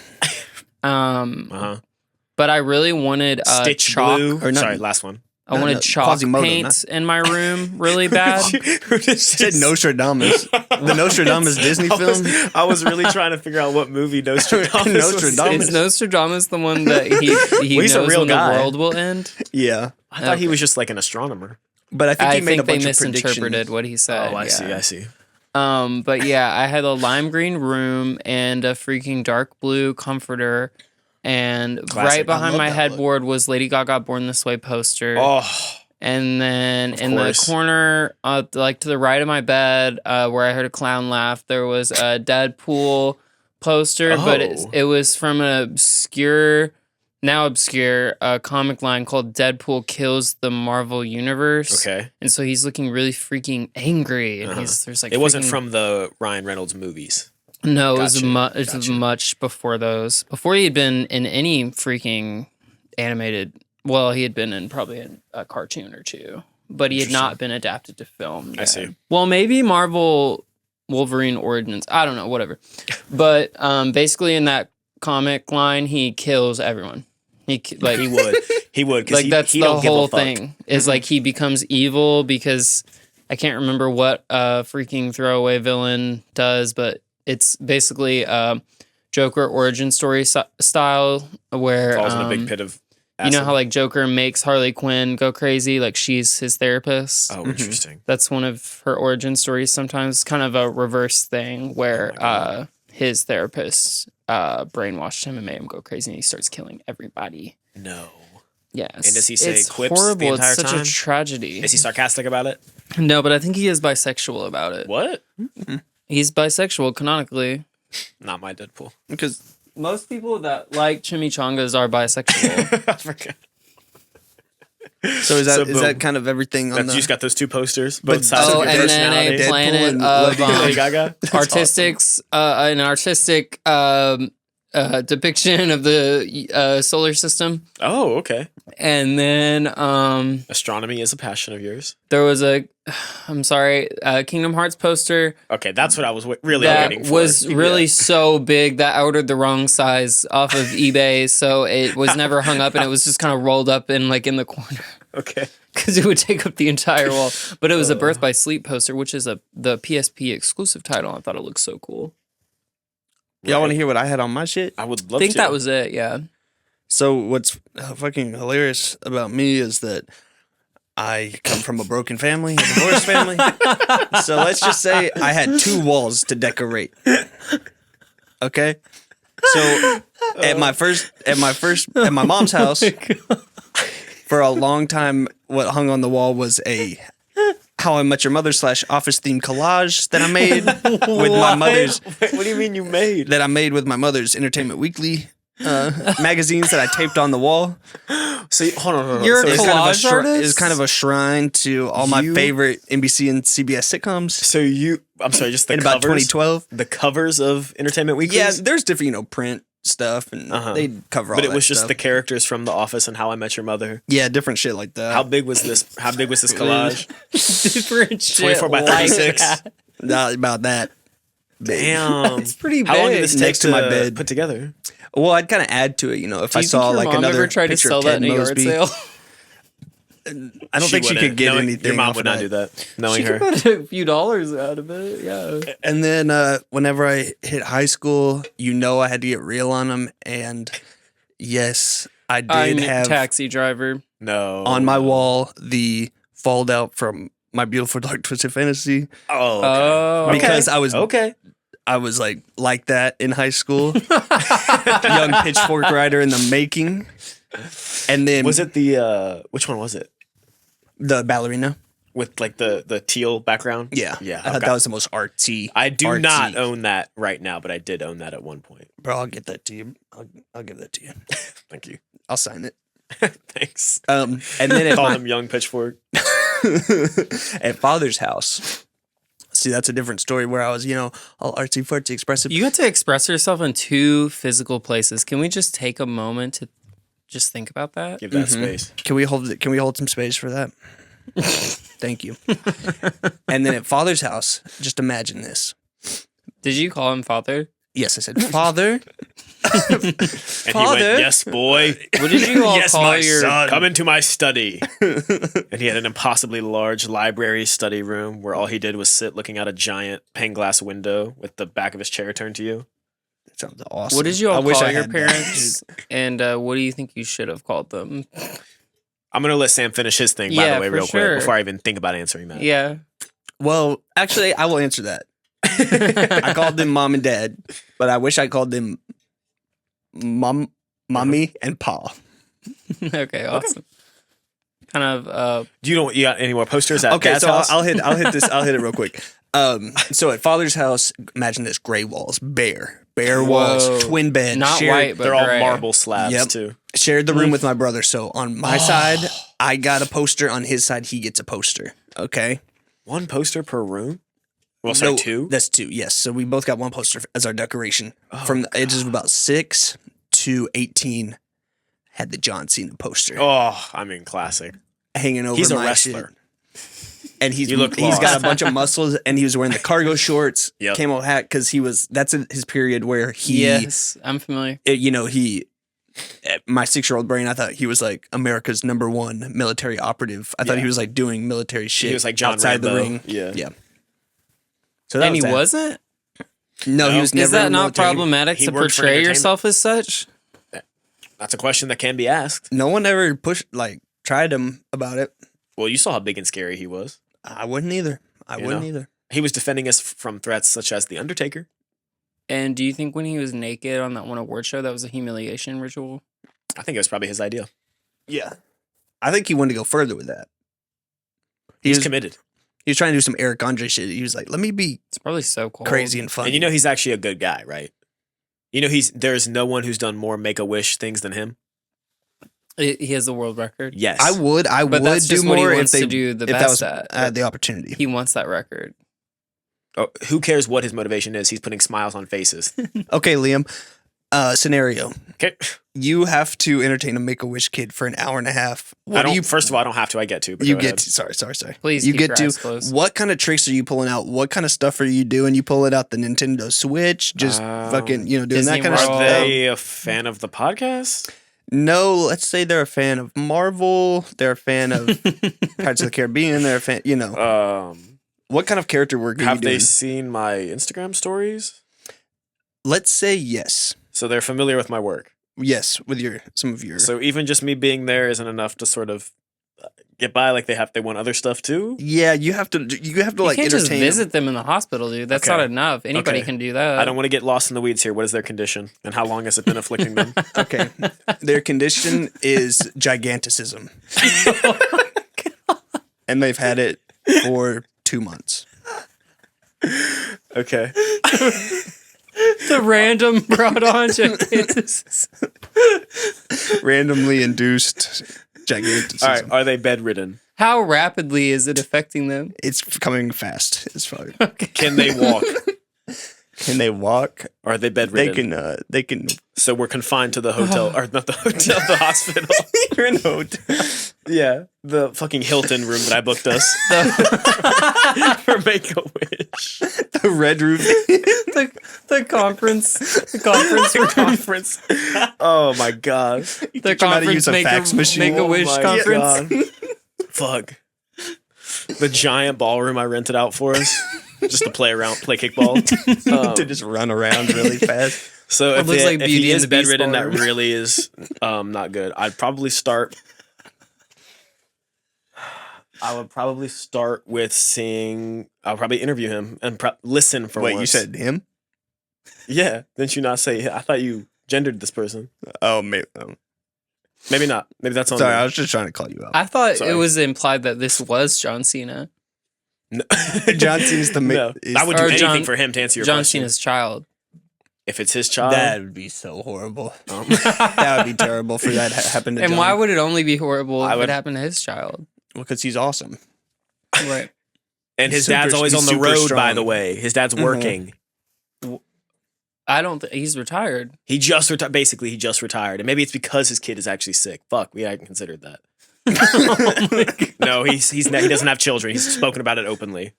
But I really wanted Stitch chalk. blue. Or not- Sorry, last one. I wanted chalk Quasimodo, paint in my room really bad. Said Nostradamus. The Nostradamus Disney film. I was really trying to figure out what movie Nostradamus was in. Is Nostradamus the one that he he's knows a real when guy. the world will end? Yeah. I thought he was just like an astronomer. But I think he made a they bunch of misinterpreted predictions. what he said. Oh, I see. But yeah, I had a lime green room and a freaking dark blue comforter. And Classic. right behind love my that headboard was Lady Gaga Born This Way poster. Oh, And then Of in course. the corner, like to the right of my bed, where I heard a clown laugh, there was a Deadpool poster, but it was from an now obscure comic line called Deadpool Kills the Marvel Universe. okay. And so he's looking really freaking angry. And there's like It wasn't freaking- from the Ryan Reynolds movies. No, Gotcha, it was much before those. Before he had been in any freaking animated. Well, he had been in probably a cartoon or two, but he had not been adapted to film yet. I see. Well, maybe Marvel Wolverine Origins. I don't know, whatever. But basically, in that comic line, he kills everyone. He would. Because Like that's he the don't give a whole fuck. thing. Is like he becomes evil because I can't remember what freaking throwaway villain does, but it's basically Joker origin story style where Falls in a big pit of acid. you know how like Joker makes Harley Quinn go crazy, like she's his therapist. Oh, interesting. That's one of her origin stories. Sometimes kind of a reverse thing where his therapist brainwashed him and made him go crazy, and he starts killing everybody. No. Yes. And does he say it's quips horrible. the entire It's such time? a tragedy. Is he sarcastic about it? No, but I think he is bisexual about it. What? He's bisexual canonically. Not my Deadpool. Because Most people that like chimichangas are bisexual. I forgot. so is boom. that kind of everything on You the just got those two posters, both sides so of your and then personality. a planet and of Lady Gaga. an artistic depiction of the solar system. Oh, okay. And then Astronomy is a passion of yours. there was a Kingdom Hearts poster Okay, that's what I was really waiting that for. was really so big that I ordered the wrong size off of eBay, so it was never hung up, and it was just kind of rolled up in the corner Okay. because it would take up the entire wall. But it was a Birth by Sleep poster, which is the PSP exclusive title. I thought it looked so cool. y'all want to hear what I had on my shit? I would I love think to. that was it. Yeah. So what's fucking hilarious about me is that I come from a broken family, a divorced family. So let's just say I had 2 walls to decorate. Okay? So at my mom's house, for a long time, what hung on the wall was a How I Met Your Mother / office themed collage that I made with my mother's. Wait, what do you mean you made? That I made with my mother's Entertainment Weekly magazines that I taped on the wall. So hold on. You're So a it's collage artist? It's kind of a shrine to all my favorite NBC and CBS sitcoms. So I'm sorry, just the In covers? about 2012. The covers of Entertainment Weekly? Yeah, there's different, print stuff, and they cover all that. But it was just stuff. the characters from The Office and How I Met Your Mother. Yeah, different shit like that. How big was this collage? Different shit. 24 by 36. Not about that. Damn. It's pretty big. How long did this take Next to my bed. put together? Well, I'd kind of add to it, if Do I you saw think your like mom another ever tried to picture sell of that Ted in a yard Mosby. sale? I don't think she could get anything. Your mom off would of not do that, knowing She her. could put a few dollars out of it. Yeah. And then whenever I hit high school, I had to get real on them. And yes, I did I'm have Taxi Driver. No. on my wall the fold out from My Beautiful Dark Twisted Fantasy Oh, okay. Oh. because I was Okay. I was like that in high school. Young pitchfork rider in the making. And then Was it the, which one was it? the ballerina? With like the teal background? Yeah. Yeah. I thought okay. that was the most artsy. I do artsy. not own that right now, but I did own that at one point. Bro, I'll get that to you. I'll give that to you. Thank you. I'll sign it. Thanks. And then at, Call him Young Pitchfork. at father's house. See, that's a different story where I was, all artsy fartsy expressive. You got to express yourself in 2 physical places. Can we just take a moment to just think about that? Give that space. Can we hold some space for that? Thank you. And then at father's house, just imagine this. Did you call him father? Yes, I said, Father. And he went, yes, boy. What did you all Yes, call my your? son. Come into my study. And he had an impossibly large library study room where all he did was sit looking out a giant pane glass window with the back of his chair turned to you. That sounds awesome. What did you all I wish call I your had that. parents? And what do you think you should have called them? I'm going to let Sam finish his thing, by Yeah, the way, for real sure. quick, before I even think about answering that. Yeah. Well, actually, I will answer that. I called them mom and dad, but I wish I called them mommy and pa. Okay. Awesome. Kind of. You got any more posters at Okay, Dad's so house? I'll hit it real quick. So at father's house, imagine this: gray walls, bare walls, Whoa. twin bed, Not shared, white, but They're all gray. marble slabs, Yep. too. shared the room with my brother. So on my side, I got a poster. On his side, he gets a poster. Okay. One poster per room? Well, sorry, No, 2? That's 2. Yes. So we both got one poster as our decoration. From the ages of about 6 to 18, had the John Cena poster Oh, I mean, classic. hanging over. He's a my wrestler. shit. And he's You look got lost. a bunch of muscles, and he was wearing the cargo shorts, Yep. camo hat, because that's his period where he, Yes, I'm familiar. my 6-year-old brain, I thought he was like America's #1 military operative. I thought Yeah. he was like doing military shit. He was like John outside Rambo. the ring. Yeah. Yeah. So that And he that. wasn't? No, he No. was never Is that in the not military. problematic He to worked for portray entertainment. yourself as such? That's a question that can be asked. No one ever tried him about it. Well, you saw how big and scary he was. I wouldn't either. I You wouldn't know? either. He was defending us from threats such as The Undertaker. And do you think when he was naked on that one award show, that was a humiliation ritual? I think it was probably his idea. Yeah. I think he wanted to go further with that. He's committed. He was trying to do some Eric Andre shit. He was like, let me be It's probably so cold. crazy and fun. And he's actually a good guy, right? There's no one who's done more Make-A-Wish things than him. He has the world record. Yes. I would But do that's just what he more if wants to they do the if that best was at. the opportunity. He wants that record. Oh, who cares what his motivation is? He's putting smiles on faces. Okay, Liam. Scenario. Okay. You have to entertain a Make-A-Wish kid for an hour and a half. First of all, I don't have to. I get to. But You go get ahead. to, sorry. Please you keep get your to eyes closed. what kind of tricks are you pulling out? What kind of stuff are you doing? You pull it out the Nintendo Switch, just fucking, doing Disney that kind of World. stuff. Are they a fan of the podcast? No, let's say they're a fan of Marvel. They're a fan of Pirates of the Caribbean. They're a fan, What kind of character work are you Have they doing? seen my Instagram stories? Let's say yes. So they're familiar with my work. Yes, with some of your. So even just me being there isn't enough to sort of get by like they want other stuff too? Yeah, you have to You like can't just entertain visit them in the hospital, dude. That's Okay. not enough. Anybody Okay. can do that. I don't want to get lost in the weeds here. What is their condition and how long has it been afflicting them? Okay. Their condition is giganticism. And they've had it for 2 months. Okay. The random brought on gigantism. Randomly induced giganticism. All right. Are they bedridden? How rapidly is it affecting them? It's coming fast. It's fine. Okay. Can they walk? Can they walk? Or are they bedridden? They can. So we're confined to the hotel, or not the hotel, the hospital. You're in a hotel. Yeah, the fucking Hilton room that I booked us for Make-A-Wish. The red roof. The conference Oh my god. the teach 'em how to conference use a fax machine. make a wish Oh my conference. God. Fuck. The giant ballroom I rented out for us just to play kickball. To just run around really fast. So It if, looks like if Beauty he and is the Beast bedridden, that ballroom. really is not good. I would probably start with seeing. I'll probably interview him and listen for. Wait, once. you said him? Yeah? Didn't you not say? I thought you gendered this person. Oh, maybe. Maybe not. Maybe that's on. Sorry, me. I was just trying to call you out. I thought Sorry. it was implied that this was John Cena. No. John Cena's the No. is- I would do Or anything John- for him to answer your John question. Cena's child. If it's his child, That would be so horrible. um, That would be terrible for that to happen to And John. why would it only be horrible I if would- it happened to his child? Well, because he's awesome. Right. and his Super- dad's always he's on the super road. By strong. the way, his dad's Mhm. working. I don't think he's retired. He just retired. Basically, he just retired, and maybe it's because his kid is actually sick. Fuck, we hadn't considered that. No, he doesn't have children. He's spoken about it openly.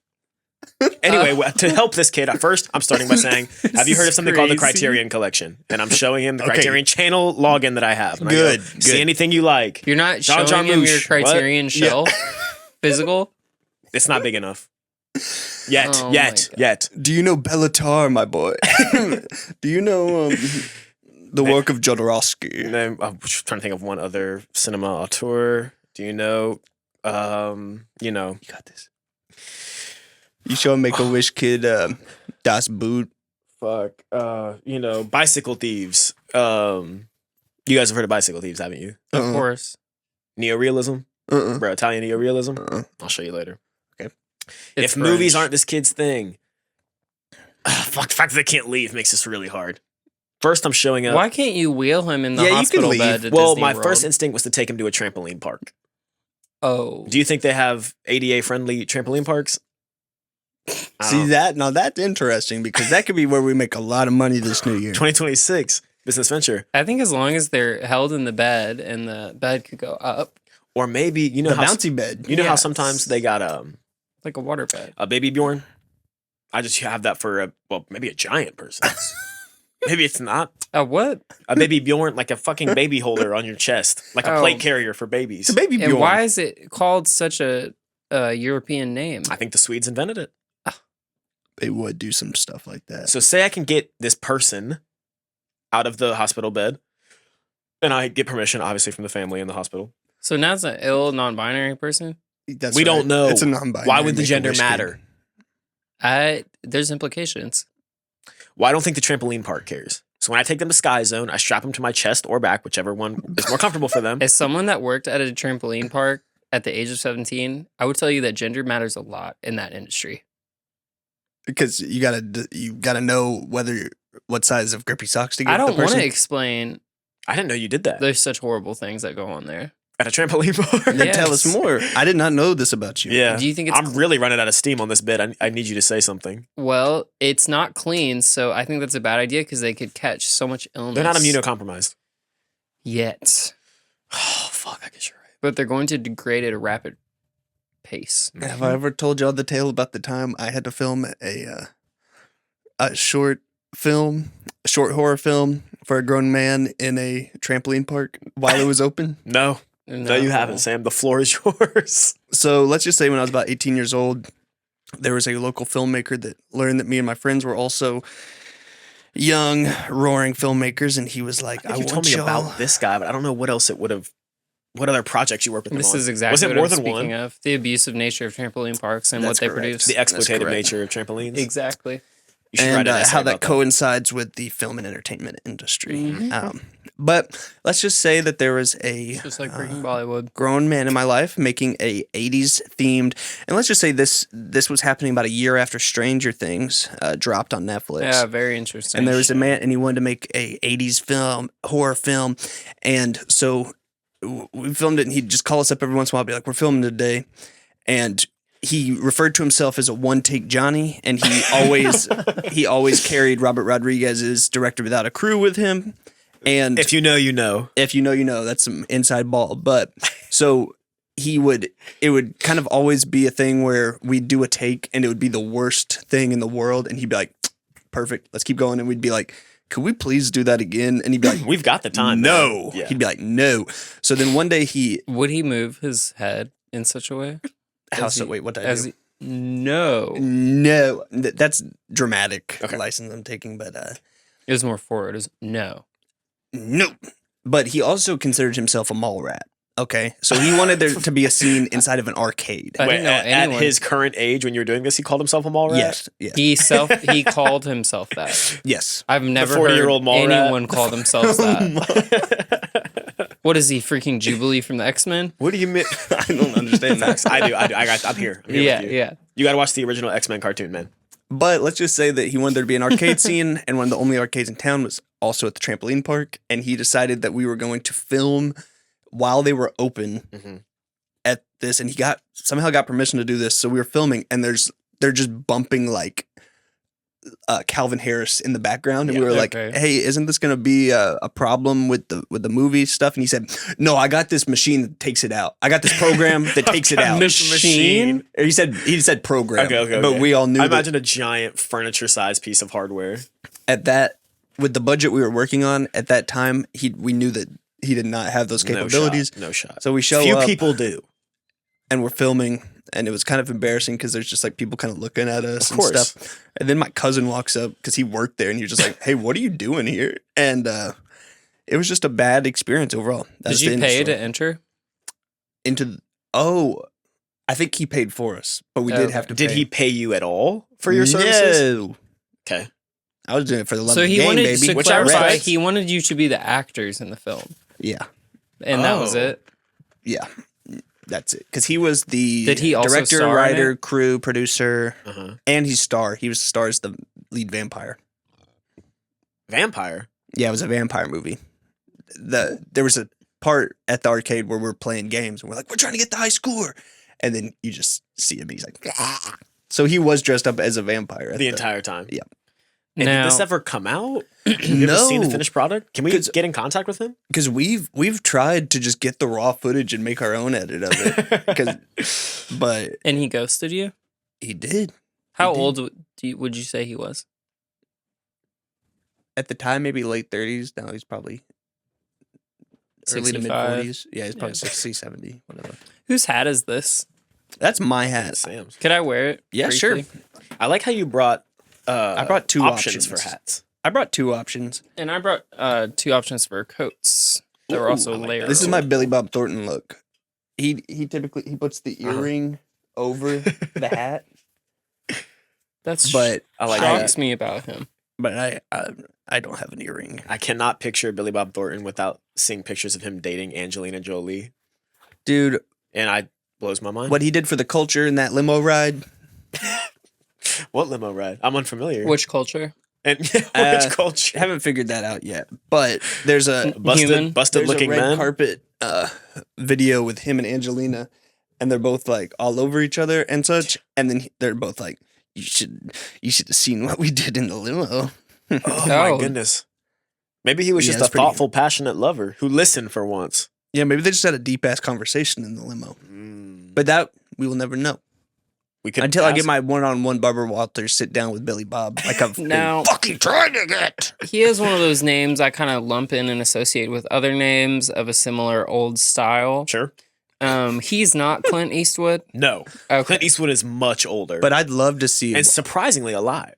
Anyway, to help this kid, at first, I'm starting by saying, have you heard of something called the crazy. Criterion Collection? And I'm showing him the Okay. Criterion channel login that I have. And I go, Good, See good. anything you like? You're not John showing him your Jarmusch. What? Criterion shelf physical. It's not big enough. Yet, Oh my yet, God. yet. Do you know Bellatar, my boy? Do you know the work of Jodorowsky? And then I'm trying to think of one other cinema auteur. Do you know? You got this. You show a Make-A-Wish kid Das Boot. Fuck. Bicycle Thieves. You guys have heard of Bicycle Thieves, haven't you? Of Uh-uh. course. Neorealism? Uh-uh. Bro, Italian neorealism? Uh-uh. I'll show you later. It's If movies French. aren't this kid's thing, fuck, the fact that they can't leave makes this really hard. First, I'm showing up. Why can't you wheel him in the Yeah, you can hospital leave. bed? To Well, Disney my World? first instinct was to take him to a trampoline park. Oh, Do you think they have ADA-friendly trampoline parks? I See don't know. that? Now that's interesting because that could be where we make a lot of money this new year. 2026 business venture. I think as long as they're held in the bed and the bed could go up Or maybe, you know The how bouncy bed. you know how Yes. sometimes they got like a water bed. a baby Bjorn? I just have that for maybe a giant person. Maybe it's not. What? A baby Bjorn, like a fucking baby holder on your chest, like a Oh. plate carrier for babies. It's a baby And Bjorn. why is it called such a European name? I think the Swedes invented it. They would do some stuff like that. So say I can get this person out of the hospital bed, and I get permission, obviously, from the family in the hospital. So now it's an ill, non-binary person. That's We don't know. It's a non-binary. Why would the gender Make-A-Wish kid. matter? There's implications. Well, I don't think the trampoline park cares. So when I take them to Sky Zone, I strap them to my chest or back, whichever one is more comfortable for them. As someone that worked at a trampoline park at the age of 17, I would tell you that gender matters a lot in that industry. Because you gotta know what size of grippy socks to get. I don't the want person. to explain. I didn't know you did that There's such horrible things that go on there. at a trampoline park. Then tell us Yes. more. I did not know this about you. Yeah. Do you think it's I'm really running out of steam on this bit. I need you to say something. Well, it's not clean, so I think that's a bad idea because they could catch so much illness. They're not immunocompromised. yet, Oh, fuck. I guess you're right. but they're going to degrade at a rapid pace. Have I ever told y'all the tale about the time I had to film a short horror film for a grown man in a trampoline park while it was open? No. No, you haven't, Sam. The floor is yours. So let's just say when I was about 18 years old, there was a local filmmaker that learned that me and my friends were also young, roaring filmmakers, and he was like, I think I you want told me y'all. about this guy, but I don't know what else it would have what other projects you work with them This on? is exactly Was it what more I'm than speaking one? of. The abusive nature of trampoline parks and That's what they correct. produce. The exploitative correct. nature of trampolines. Exactly. You should And write an essay how that about coincides with the film and entertainment industry. Mhm. But let's just say that there was a It's just like breaking Bollywood. grown man in my life making a 80s themed, and let's just say this was happening about a year after Stranger Things dropped on Netflix. Yeah, very interesting. And there was a man, and he wanted to make a 80s film, horror film, and so we filmed it. And he'd just call us up every once in a while, be like, "We're filming today," and he referred to himself as a one-take Johnny, and he always carried Robert Rodriguez's Director Without a Crew with him. And If you know, you know. if you know, you know. That's some inside ball. But so it would kind of always be a thing where we'd do a take, and it would be the worst thing in the world, and he'd be like, "Perfect, let's keep going," and we'd be like, "Could we please do that again?" And he'd be like, We've got the time. "No." man. Yeah. He'd be like, "No." So then one day Would he move his head in such a way? wait, what did I do? No. No, that's dramatic Okay. license I'm taking, but It was more forward. It was no. no. But he also considered himself a mall rat. Okay, so he wanted there to be a scene inside of an arcade. I Wait, didn't know at anyone. his current age, when you were doing this, he called himself a mall rat? Yes, yes, He called himself that. yes. I've never 40-year-old heard mall rat? anyone call themselves that. What is he, freaking Jubilee from the X-Men? What do you mean? I don't understand that. I do. I'm here. I'm here Yeah, with you. yeah. You got to watch the original X-Men cartoon, man. But let's just say that he wanted there to be an arcade scene, and one of the only arcades in town was also at the trampoline park. And he decided that we were going to film while they were open Mhm. at this, and he somehow got permission to do this. So we were filming, and they're just bumping like Calvin Harris in the background, and we were like, okay. "Hey, isn't this going to be a problem with the movie stuff?" And he said, "No, I got this machine that takes it out. I got this program that takes it out." Machine? Or he said program, Okay. but we all knew I that imagine a giant furniture-sized piece of hardware. at that with the budget we were working on at that time, we knew that he did not have those capabilities. No shot. So we show Few up people do. and we're filming, and it was kind of embarrassing because there's just like people kind of looking at us Of and course. stuff. And then my cousin walks up because he worked there, and he was just like, "Hey, what are you doing here?" And it was just a bad experience overall. That's Did you the pay industry. to enter? I think he paid for us, but we did Okay. have to. Did pay. he pay you at all for your services? No. Okay. I was doing it for the love So of the he game, wanted baby. to Which I clarify. respect. He wanted you to be the actors in the film, Yeah, and that was Oh. it. yeah, that's it. Because he was the Did he also director, star in writer, it? crew, producer, Uh-huh. and he's star. He was star as the lead vampire. Vampire. Yeah, it was a vampire movie. There was a part at the arcade where we're playing games, and we're like, "We're trying to get the high score," and then you just see him. He's like, "Ah." So he was dressed up as a vampire at The entire time. Yeah. And Now- did this ever come out? Have you ever seen the finished product? Can we 'Cause- get in contact with him? because we've tried to just get the raw footage and make our own edit of it. But And he ghosted you. he did How did. old would you say he was? at the time, maybe late 30s. Now he's probably early to mid 65. 40s. Yeah, he's probably Yeah. 60, 70, whatever. Whose hat is this? That's my hat. Sam's. Could I wear it? Yeah, briefly? sure. I like how you brought I brought two options for options. hats. I brought two options. And I brought 2 options for coats. They were Ooh, also I like layered. This is my Billy Bob Thornton look. He typically puts the earring over the hat, That's but I like shocks me about him. I don't have an earring. I cannot picture Billy Bob Thornton without seeing pictures of him dating Angelina Jolie. Dude, And I blows my mind. what he did for the culture in that limo ride. What limo ride? I'm unfamiliar. Which culture? And which I culture? haven't figured that out yet. But there's a Human? Busted there's a looking red man. carpet video with him and Angelina, and they're both like all over each other and such. And then they're both like, you should have seen what we did in the limo." Oh my Oh. goodness. Maybe he was Yeah, just it's a pretty- thoughtful, passionate lover who listened for once. Yeah, maybe they just had a deep ass conversation in the limo. Mm. But that we will never know. We could Until I ask- get my one-on-one Barbara Walters sit down with Billy Bob, like I've Now- been fucking trying to get. He is one of those names I kind of lump in and associate with other names of a similar old style. Sure. He's not Clint Eastwood. No. Okay. Clint Eastwood is much older, But I'd love to see. and surprisingly alive.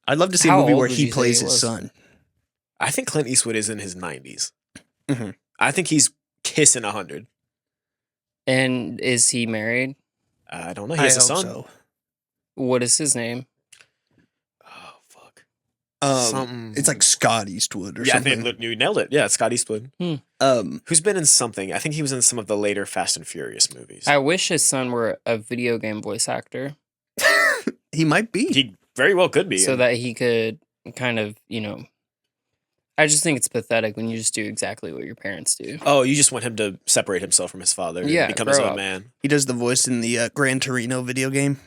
I'd love to see a How movie old where would he you say plays he his was? son. I think Clint Eastwood is in his 90s. Mhm. I think he's kissing 100. And is he married? I don't know. He has a hope son. so. What is his name? Oh fuck. It's like Scott Eastwood or Yeah, I something. think you nailed it. Yeah, it's Scott Eastwood. Um, Who's been in something? I think he was in some of the later Fast and Furious movies. I wish his son were a video game voice actor he might be. He very well could be. so that he could kind of, I just think it's pathetic when you just do exactly what your parents do. Oh, you just want him to separate himself from his father Yeah, and become his grow own up. man. He does the voice in the Gran Torino video game.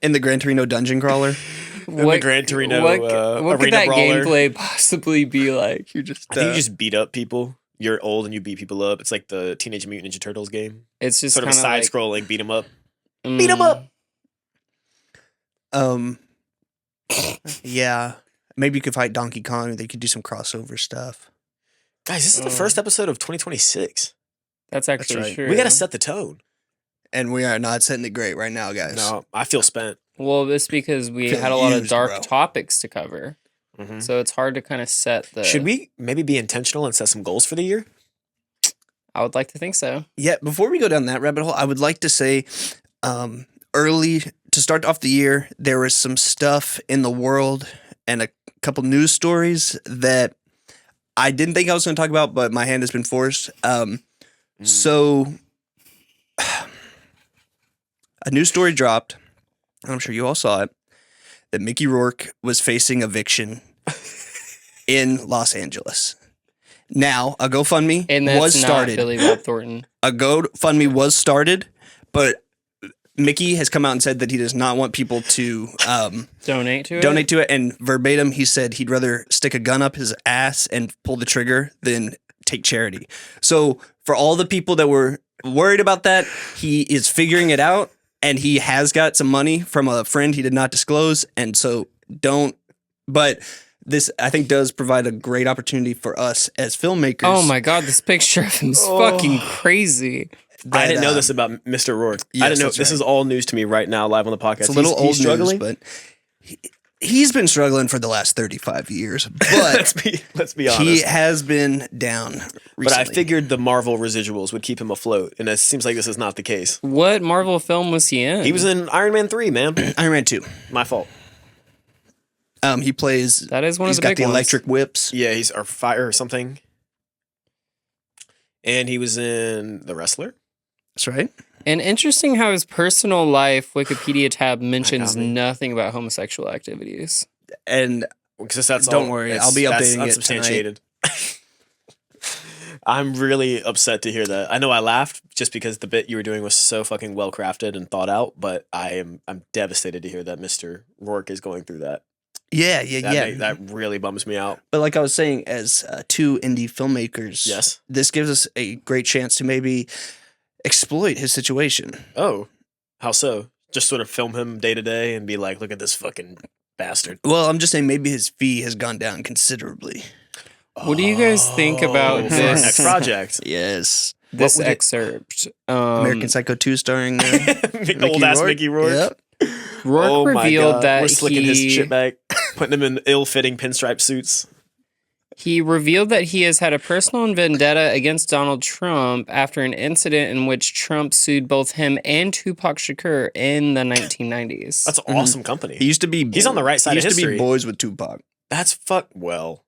In the Gran Torino dungeon crawler. The Gran Torino what could arena that brawler. gameplay possibly be like? You're just I think you just beat up people. You're old and you beat people up. It's like the Teenage Mutant Ninja Turtles game. It's just Sort of a kinda like, side-scrolling beat 'em up. Beat 'em up! Yeah. Maybe you could fight Donkey Kong. They could do some crossover stuff. Guys, this is the first episode of 2026. That's actually right. true. We got to set the tone. And we are not setting it great right now, guys. No, I feel spent. Well, it's because we Feel had a lot of used, dark bro. topics to cover, Mhm. so it's hard to kind of set the. Should we maybe be intentional and set some goals for the year? I would like to think so. Yeah, before we go down that rabbit hole, I would like to say early to start off the year, there was some stuff in the world and a couple news stories that I didn't think I was going to talk about, but my hand has been forced. So a news story dropped, and I'm sure you all saw it, that Mickey Rourke was facing eviction in Los Angeles. Now, a GoFundMe And that's was not started. Billy Bob Thornton. A GoFundMe was started, but Mickey has come out and said that he does not want people to Donate to it. donate to it. And verbatim, he said he'd rather stick a gun up his ass and pull the trigger than take charity. So for all the people that were worried about that, he is figuring it out, and he has got some money from a friend he did not disclose. And so but this, I think, does provide a great opportunity for us as filmmakers. Oh my god, this picture of him is fucking crazy. I didn't know this about Mr. Rourke. I yes, didn't know. that's This right. is all news to me right now, live on the podcast. It's a little He's old struggling. news, but he's been struggling for the last 35 years. But let's be honest. he has been down recently. But I figured the Marvel residuals would keep him afloat, and it seems like this is not the case. What Marvel film was he in? He was in Iron Man 3, man. Iron Man 2. My fault. He plays. That is one of he's the got big the ones. electric whips. Yeah, he's or fire or something. And he was in The Wrestler. That's right. And interesting how his personal life Wikipedia tab mentions me. nothing about homosexual activities. And Because that's Don't all, worry, that's- I'll be that's updating it unsubstantiated. I'm really upset to hear that. I know I laughed just because the bit you were doing was so fucking well crafted and thought out, but I'm devastated to hear that Mr. Rourke is going through that. yeah. That really bums me out. But like I was saying, as two indie filmmakers, Yes. this gives us a great chance to maybe exploit his situation. Oh, how so? Just sort of film him day to day and be like, look at this fucking bastard. Well, I'm just saying maybe his fee has gone down considerably. What do you guys think about for our this? next project? Yes. This What would it- excerpt. American Psycho 2 starring Old ass Mickey Rourke. Yep. Rourke Oh my revealed God. that we're slicking his he shit back, putting him in ill-fitting pinstripe suits. he revealed that he has had a personal vendetta against Donald Trump after an incident in which Trump sued both him and Tupac Shakur in the 1990s. That's an awesome company. He used to be. He's on the right side He of used to history. be boys with Tupac, That's well.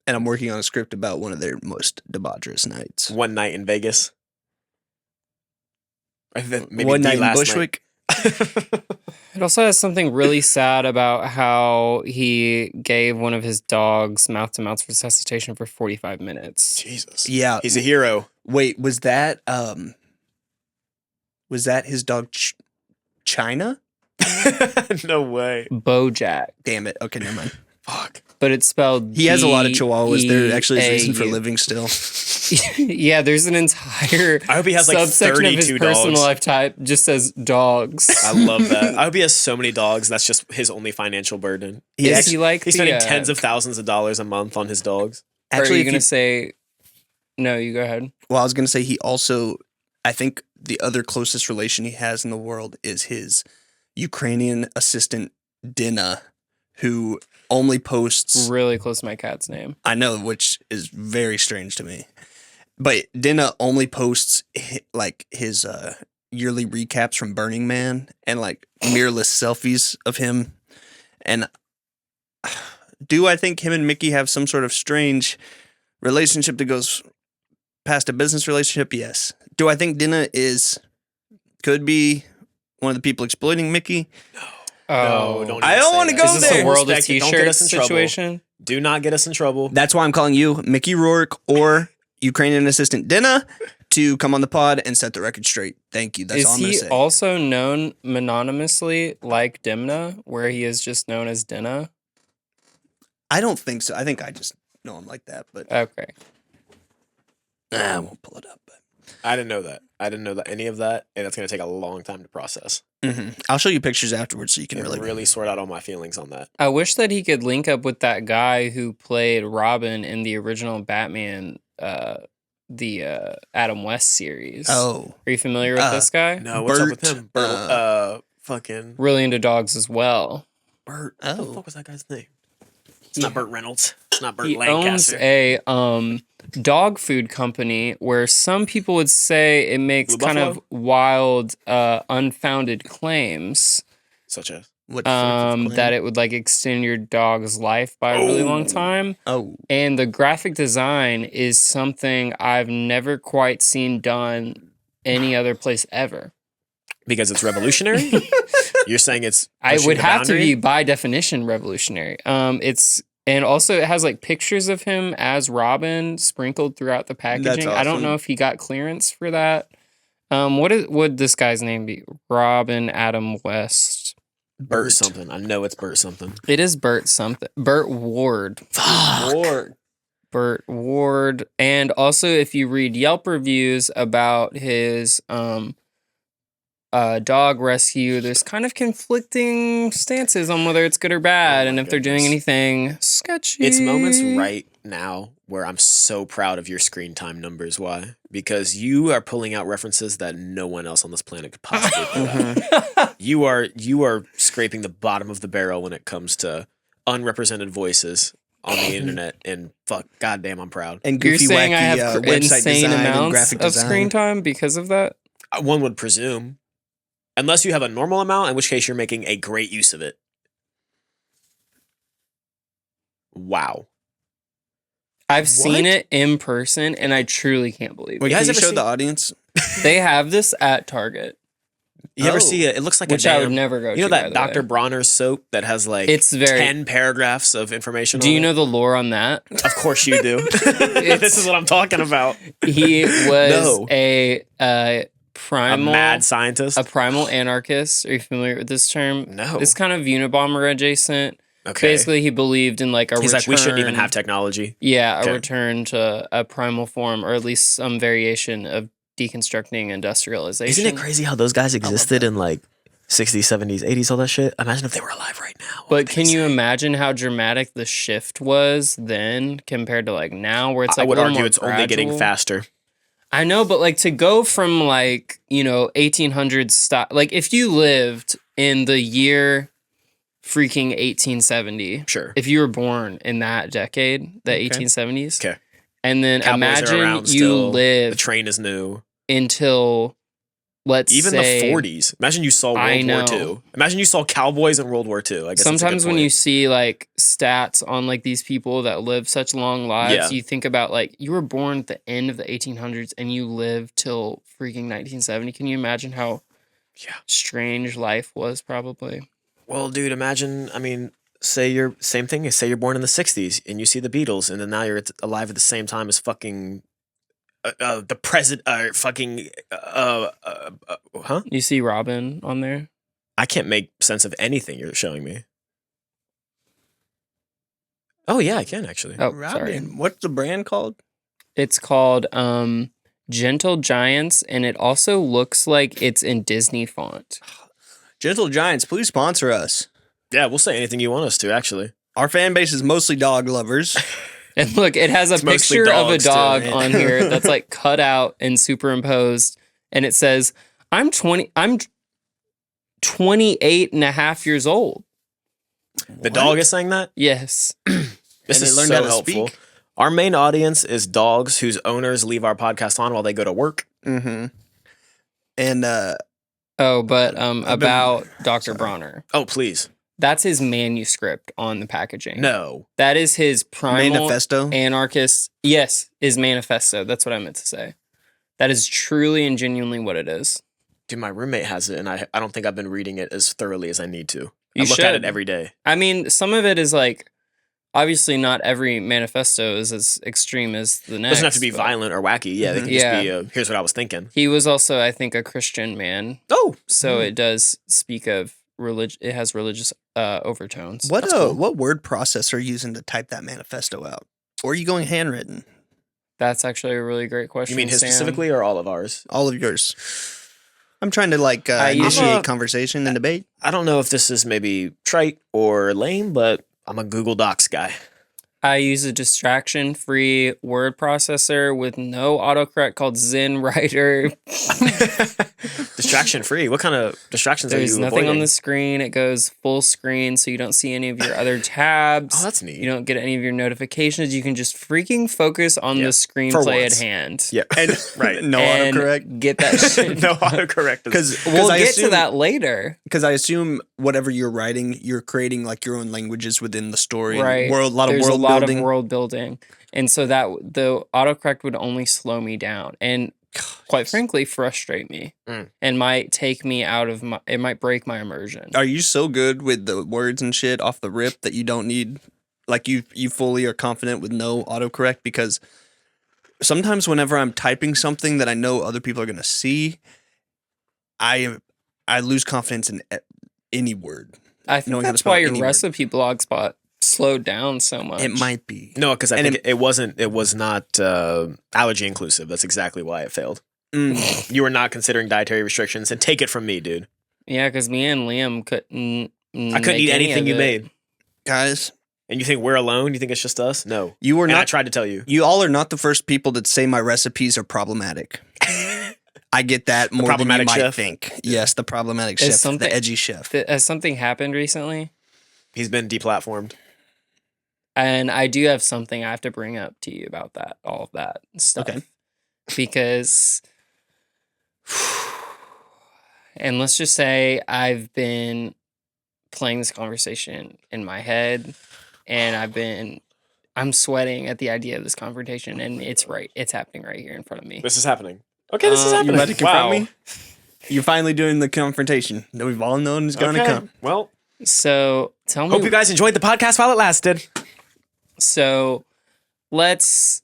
and I'm working on a script about one of their most debaucherous nights. One night in Vegas. I think maybe One the night in last Bushwick. It also has something really sad about how he gave one of his dogs mouth-to-mouth resuscitation for 45 minutes. Jesus. Yeah. He's a hero. Wait, was that his dog China? No way. Bojack, Damn it. Okay, never mind. Fuck. but it's spelled He has a lot of chihuahuas. There actually is reason for B-E-A-U. living still. Yeah, there's an entire I hope he has like subsection of his 32 personal dogs. life type just says dogs. I love that. I hope he has so many dogs. That's just his only financial burden. He Is actually, he like He's the, spending tens of thousands of dollars a month on his dogs. Or are actually, you if going you- to say... No, you go ahead. well, I was going to say he also, I think the other closest relation he has in the world is his Ukrainian assistant, Dina, who only posts, Really close to my cat's name. I know, which is very strange to me. But Dinah only posts like his yearly recaps from Burning Man and like mirrorless selfies of him. And do I think him and Mickey have some sort of strange relationship that goes past a business relationship? Yes. Do I think Dinah could be one of the people exploiting Mickey? No, don't. I don't want to go Is this there. a world of Respect it. Don't get t-shirts us in trouble. situation? Do not get us in trouble. That's why I'm calling you Mickey Rourke or Ukrainian assistant Dinah to come on the pod and set the record straight. Thank you. That's all Is I'm going to he say. also known mononymously like Dimna, where he is just known as Dinah? I don't think so. I think I just know him like that, but Okay. I won't pull it up. But I didn't know that. I didn't know that any of that, and it's going to take a long time to process. I'll show you pictures afterwards so you can And really. really sort out all my feelings on that. I wish that he could link up with that guy who played Robin in the original Batman, the Adam West series. Oh, Are you familiar with this guy? No, what's up with Bert, him? Bert, fucking Really into dogs as well. Bert. What the fuck was that guy's name? It's not Burt Reynolds. It's not Burt He owns Lancaster. a dog food company where some people would say it makes Blue kind of Buffalo? wild, unfounded claims. Such as what? sorts of claim? That it would like extend your dog's life by a really long time. Oh, And the graphic design is something I've never quite seen done any other place ever. because it's revolutionary. You're saying it's. I pushing would the have to boundary? be by definition revolutionary. And also it has like pictures of him as Robin sprinkled throughout the packaging. I don't awesome. know if he got clearance for that. What would this guy's name be? Robin Adam West. Bert something. I know it's Bert something. It is Bert something. Bert Ward. Lord. Bert Ward. And also if you read Yelp reviews about his dog rescue, there's kind of conflicting stances on whether it's good or bad and if they're doing goodness. anything sketchy. It's moments right now where I'm so proud of your screen time numbers. Why? Because you are pulling out references that no one else on this planet could possibly pull out. You are scraping the bottom of the barrel when it comes to unrepresented voices on the internet, and fuck, goddamn, I'm proud. And You're goofy, saying wacky I have website insane design and amounts graphic of design. screen time because of that? One would presume, unless you have a normal amount, in which case you're making a great use of it. Wow. I've seen it in person and I truly can't believe Wait, it. You can guys you ever show seen- the audience? They have this at Target, You ever Oh. see it? It looks like which a damn, I would never go You know to. by that the Dr. way. Bronner's soap that has like It's very- 10 paragraphs of information Do on you it? know the lore on that? Of course you do. This is what I'm talking about. He was No. a A primal mad scientist. a primal anarchist. Are you familiar with this term? No. It's kind of Unabomber adjacent. Okay. Basically, he believed in like a He's return. like, we shouldn't even have technology. Yeah, a Okay. return to a primal form, or at least some variation of deconstructing industrialization. Isn't it crazy how those guys existed in like 60s, 70s, 80s, all that shit? Imagine if they were alive right now. But can you imagine how dramatic the shift was then compared to like now, where it's like I would a little argue more it's only getting gradual? faster. I know, but like to go from like 1800s style, like if you lived in the year freaking 1870, Sure. if you were born in that decade, the 1870s, Okay. and then Cowboys are imagine around you still. live The train is new. until let's Even say, the 40s. Imagine you saw I World War know. II. Imagine you saw cowboys in World War II. I guess that's a good Sometimes when point. you see like stats on like these people that live such long lives, Yeah. you think about like you were born at the end of the 1800s and you lived till freaking 1970. Can you imagine how Yeah. strange life was? Probably. Well, dude, imagine, say you're, same thing as say you're born in the 60s and you see the Beatles and then now you're alive at the same time as fucking the president, huh? You see Robin on there. I can't make sense of anything you're showing me. Oh, yeah, I can actually. Oh, sorry. Robin. What's the brand called? It's called Gentle Giants, and it also looks like it's in Disney font. Gentle Giants, please sponsor us. Yeah, we'll say anything you want us to, actually. Our fan base is mostly dog lovers. And look, it has a It's mostly picture of a dogs, too, dog right? on here that's like cut out and superimposed, and it says, I'm 28 and a half years old. The dog is saying that? Yes. This And is they learned so how to helpful. speak? Our main audience is dogs whose owners leave our podcast on while they go to work. Mm-hmm. And about Dr. sorry. Bronner. Oh, please. That's his manuscript on the packaging. No. That is his primal manifesto. anarchist. Yes, his manifesto. That's what I meant to say. That is truly and genuinely what it is. Dude, my roommate has it, and I don't think I've been reading it as thoroughly as I need to. You I look at should. it every day. I mean, some of it is like, obviously not every manifesto is as extreme as the next. It doesn't have to be but violent or wacky. Yeah, they can just be, here's what I was thinking. He was also, I think, a Christian man. Oh! So it does speak of religion. It has religious overtones. What word processor are you using to type that manifesto out? Or are you going handwritten? That's actually a really great question. You mean his Sam. specifically or all of ours? All of yours. I'm trying to initiate conversation and debate. I don't know if this is maybe trite or lame, but I'm a Google Docs guy. I use a distraction-free word processor with no autocorrect called Zen Writer. Distraction-free? What kind of distractions are you There's nothing avoiding? on the screen. It goes full screen, so you don't see any of your other tabs. Oh, that's neat. You don't get any of your notifications. You can just freaking focus on the For screenplay at once. hand. Yeah, And right. no And autocorrect. Get that shit. No autocorrect. Because We'll get to that later. Because I assume whatever you're writing, you're creating like your own languages within the story. and Right. A lot There's of world a lot building. of world building. And so that the autocorrect would only slow me down and quite frankly frustrate me and might take me out of it might break my immersion. Are you so good with the words and shit off the rip that you don't need, like you fully are confident with no autocorrect? Because sometimes whenever I'm typing something that I know other people are going to see, I lose confidence in any word. I think knowing how to that's spell why your any word. recipe blog spot slowed down so much. It might be. No, because I And think it was not allergy inclusive. That's exactly why it failed. Mm. You were not considering dietary restrictions, and take it from me, dude. Yeah, because me and Liam couldn't. I couldn't eat anything you made. Guys, And you think we're alone? You think it's just us? No. you are And I not. tried to tell you. You all are not the first people that say my recipes are problematic. I get that more than you problematic might chef? think. Yes, the problematic Is chef, something- the edgy chef. Has something happened recently? He's been deplatformed. And I do have something I have to bring up to you about that, all of that stuff. Okay. Because, and let's just say I've been playing this conversation in my head and I'm sweating at the idea of this confrontation and it's happening right here in front of me. This is happening. Okay, this is You're happening. about to confront Wow. me? You're finally doing the confrontation that we've all known is going to Okay. come. Well, So tell me. hope you guys enjoyed the podcast while it lasted. So let's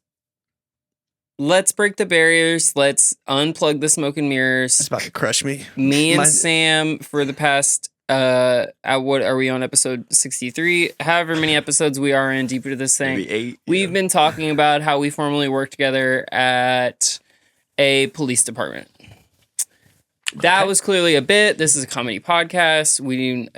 break the barriers. Let's unplug the smoke and mirrors. It's about to crush me. Me and My- Sam for the past what are we on episode 63? However many episodes we are in deeper to this thing. Maybe 8. We've been talking about how we formerly worked together at a police department. That was clearly a bit. This is a comedy podcast. We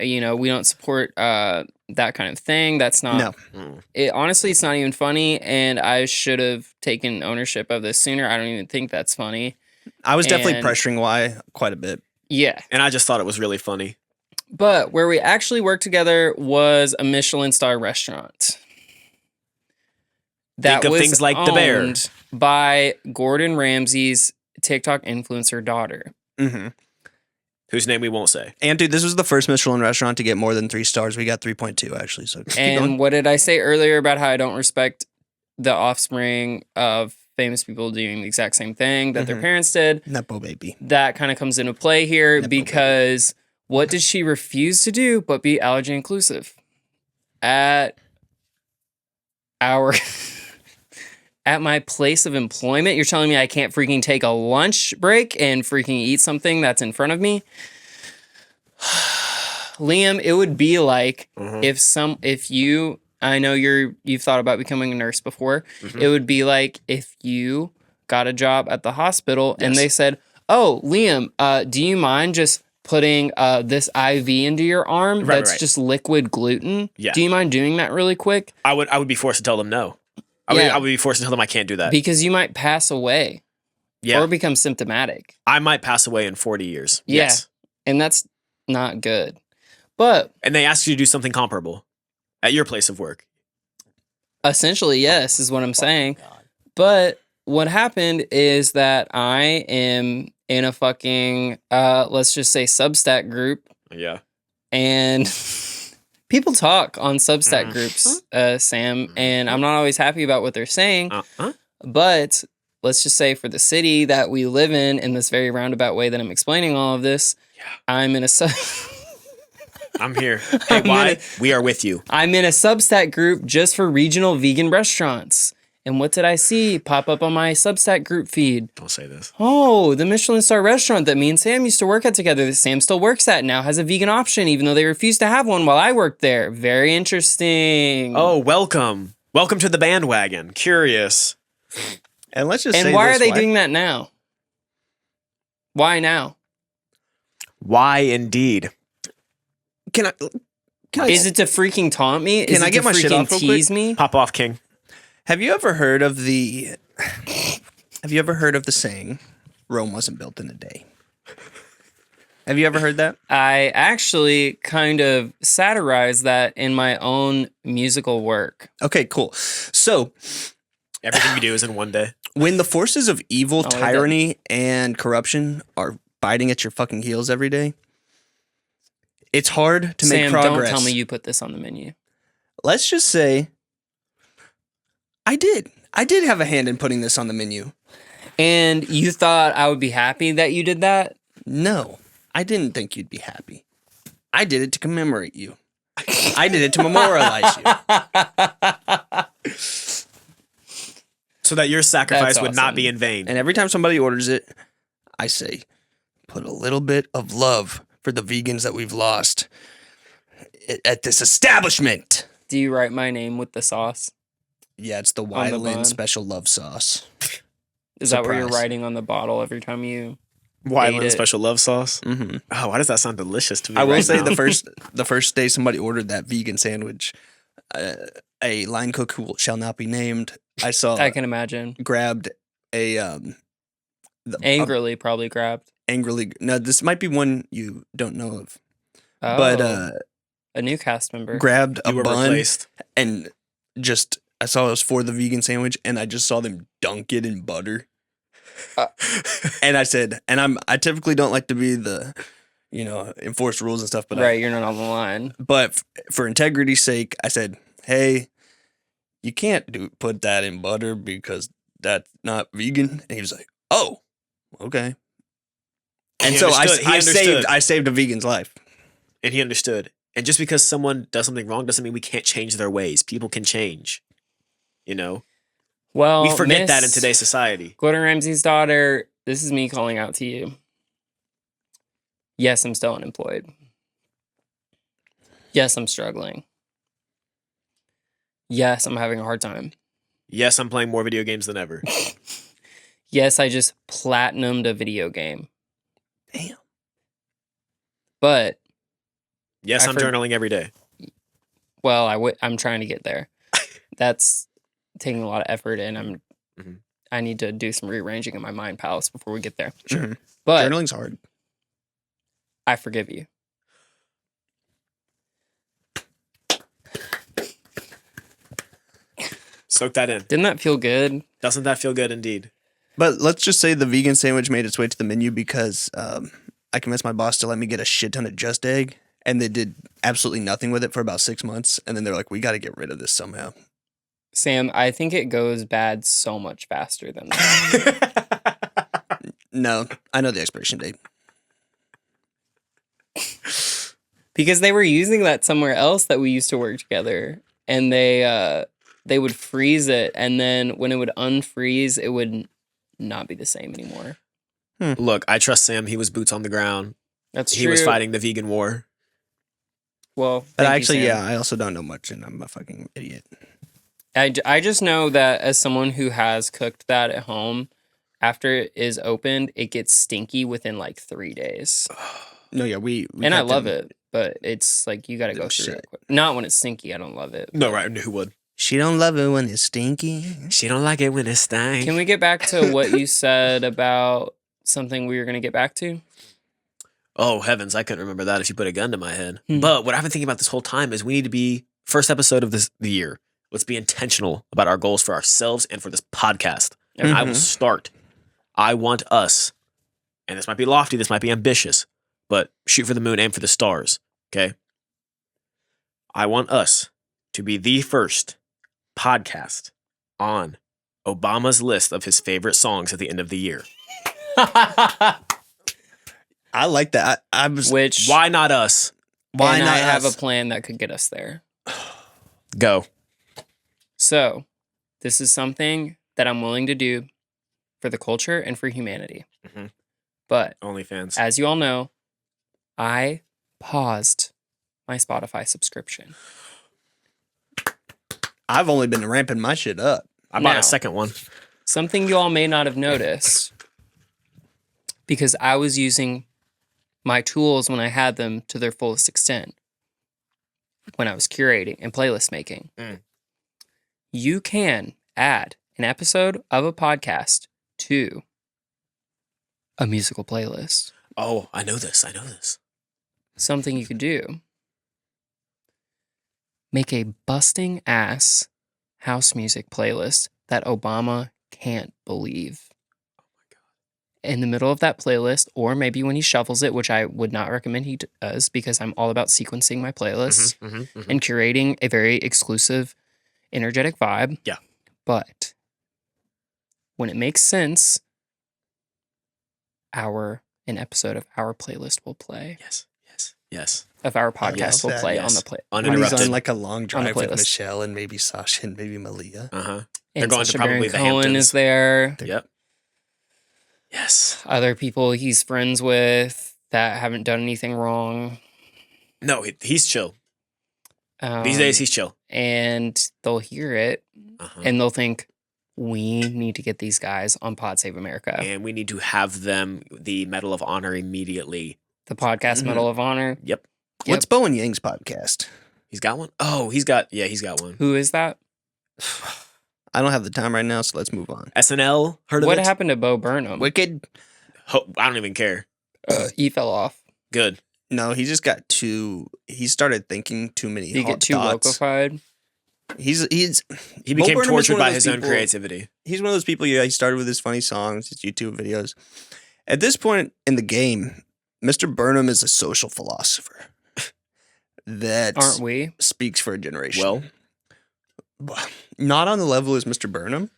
don't support that kind of thing. That's not. No. Honestly, it's not even funny, and I should have taken ownership of this sooner. I don't even think that's funny. I was definitely And- pressuring Y quite a bit. Yeah. And I just thought it was really funny. But where we actually worked together was a Michelin star restaurant. That Think of was things like the Bear. owned by Gordon Ramsay's TikTok influencer daughter. Mm-hmm. Whose name we won't say. And dude, this was the first Michelin restaurant to get more than 3 stars. We got 3.2 actually. So keep And going. what did I say earlier about how I don't respect the offspring of famous people doing the exact same thing that their Mhm. parents did? Nepo baby. That kind of comes into play here Nepo baby. because what did she refuse to do but be allergy inclusive? At our at my place of employment, you're telling me I can't freaking take a lunch break and freaking eat something that's in front of me? Liam, it would be like if you, I know you've thought about becoming a nurse before. Mhm. It would be like if you got a job at the hospital and Yes. they said, "Oh, Liam, do you mind just putting this IV into your arm Right, that's right. just liquid gluten? Yeah. Do you mind doing that really quick? I would be forced to tell them no. Yeah. I would be forced to tell them I can't do that. Because you might pass away Yeah. or become symptomatic. I might pass away in 40 years. Yeah. Yes. And that's not good. But And they ask you to do something comparable at your place of work. Essentially, yes, is what I'm saying. But what happened is that I am in a fucking, let's just say Substack group. Yeah. And people talk on Substack groups, Sam, and I'm not always happy about what they're saying. But let's just say for the city that we live in this very roundabout way that I'm explaining all of this, I'm in a I'm here. Hey, why? We are with you. I'm in a Substack group just for regional vegan restaurants. And what did I see pop up on my Substack group feed? Don't say this. Oh, the Michelin star restaurant that me and Sam used to work at together that Sam still works at now has a vegan option, even though they refused to have one while I worked there. Very interesting. Oh, welcome. Welcome to the bandwagon. Curious. And let's just and say why this, are they doing that now? Why now? Why indeed? Can I Is it to freaking taunt me? Can Is I it get to my shit freaking off real quick? tease me? Pop off, King. Have you ever heard of the saying, Rome wasn't built in a day? Have you ever heard that? I actually kind of satirize that in my own musical work. Okay, cool. So Everything we do is in one day. when the forces of evil, Oh, tyranny, and corruption are biting at your fucking heels every day, it's hard to make Sam, progress. don't tell me you put this on the menu. Let's just say I did. I did have a hand in putting this on the menu. And you thought I would be happy that you did that? No, I didn't think you'd be happy. I did it to commemorate you. I did it to memorialize you. So that your sacrifice That's would not awesome. be in vain. And every time somebody orders it, I say, put a little bit of love for the vegans that we've lost at this establishment. Do you write my name with the sauce? Yeah, it's the the Wyland bun. special love sauce. Is that what you're Surprise. writing on the bottle every time you... Wyland Ate it. special love sauce. Mm-hmm. Oh, why does that sound delicious to me? I will right say now? the first day somebody ordered that vegan sandwich, a line cook who shall not be named, I saw I can imagine. grabbed a Angrily probably grabbed. angrily. No, this might be one you don't know of, Oh, but a new cast member. grabbed a you were bun replaced. and just I saw it was for the vegan sandwich, and I just saw them dunk it in butter. And I said, I typically don't like to be the, enforce rules and stuff, but Right, you're not on the line. but for integrity's sake, I said, hey, you can't put that in butter because that's not vegan. And he was like, oh, okay. And He so understood. He understood. I saved a vegan's life. And he understood. And just because someone does something wrong doesn't mean we can't change their ways. People can change. Well, We forget that in Miss today's society. Gordon Ramsay's daughter, this is me calling out to you. Yes, I'm still unemployed. Yes, I'm struggling. Yes, I'm having a hard time. Yes, I'm playing more video games than ever. Yes, I just platinumed a video game. Damn. But, Yes, I I'm for- journaling every day. well, I'm trying to get there. That's taking a lot of effort, and Mhm. I need to do some rearranging in my mind palace before we get there. Sure. But Journaling's hard. I forgive you. Soak that in. Didn't that feel good? Doesn't that feel good indeed? But let's just say the vegan sandwich made its way to the menu because I convinced my boss to let me get a shit ton of Just Egg, and they did absolutely nothing with it for about 6 months. And then they're like, we got to get rid of this somehow. Sam, I think it goes bad so much faster than that. No, I know the expiration date. Because they were using that somewhere else that we used to work together, and they would freeze it, and then when it would unfreeze, it would not be the same anymore. Look, I trust Sam. He was boots on the ground. That's true. He was fighting the vegan war. Well, But thank you, actually, Sam. I also don't know much, and I'm a fucking idiot. I just know that as someone who has cooked that at home, after it is opened, it gets stinky within like 3 days. No, yeah, we And I kept love it, but it's like you got to Oh, go through shit. it quick. Not when it's stinky. I don't love it. No, right? Who would? She don't love it when it's stinky. She don't like it when it's stank. Can we get back to what you said about something we were going to get back to? Oh, heavens. I couldn't remember that if you put a gun to my head. Hmm. But what I've been thinking about this whole time is we need to be first episode of the year. Let's be intentional about our goals for ourselves and for this podcast. And I will Mhm. start. I want us, and this might be lofty, this might be ambitious, but shoot for the moon, aim for the stars. Okay? I want us to be the first podcast on Obama's list of his favorite songs at the end of the year. I like that. I was. Which Why not us? Why and not I have us? a plan that could get us there. Go. So, this is something that I'm willing to do for the culture and for humanity. Mhm. But OnlyFans. as you all know, I paused my Spotify subscription. I've only been ramping my shit up. I bought Now- a second one. Something you all may not have noticed, because I was using my tools when I had them to their fullest extent, when I was curating and playlist making. Mm. You can add an episode of a podcast to a musical playlist. Oh, I know this. Something you could do. Make a busting ass house music playlist that Obama can't believe. Oh my God. In the middle of that playlist, or maybe when he shuffles it, which I would not recommend he does because I'm all about sequencing my playlists and curating a very exclusive, energetic vibe. Yeah. But when it makes sense, an episode of our playlist will play. Yes. Of our I podcast like will that, play yes. on the play. When he's Uninterrupted. on like a long drive with playlist. Michelle and maybe Sasha and maybe Malia. They're And going to Sacha probably Baron the Cohen Hamptons. is there. Yep. Yes. Other people he's friends with that haven't done anything wrong. No, he's chill. These days, he's chill. And they'll hear it Uh-huh. and they'll think, we need to get these guys on Pod Save America. And we need to have them the Medal of Honor immediately. The podcast Mhm. Medal of Honor. Yep. What's Bo and Yang's podcast? He's got one? Oh, he's got one. Who is that? I don't have the time right now, so let's move on. SNL? Heard of What it? happened to Bo Burnham? Wicked? I don't even care. He fell off. Good. No, he just got too. He started thinking too many. Did he get hot too thoughts. locofied? He's He became Burnham is tortured one of by those his own people- creativity. he's one of those people. Yeah, he started with his funny songs, his YouTube videos. At this point in the game, Mr. Burnham is a social philosopher that Aren't we? speaks for a generation. Well, not on the level as Mr. Burnham.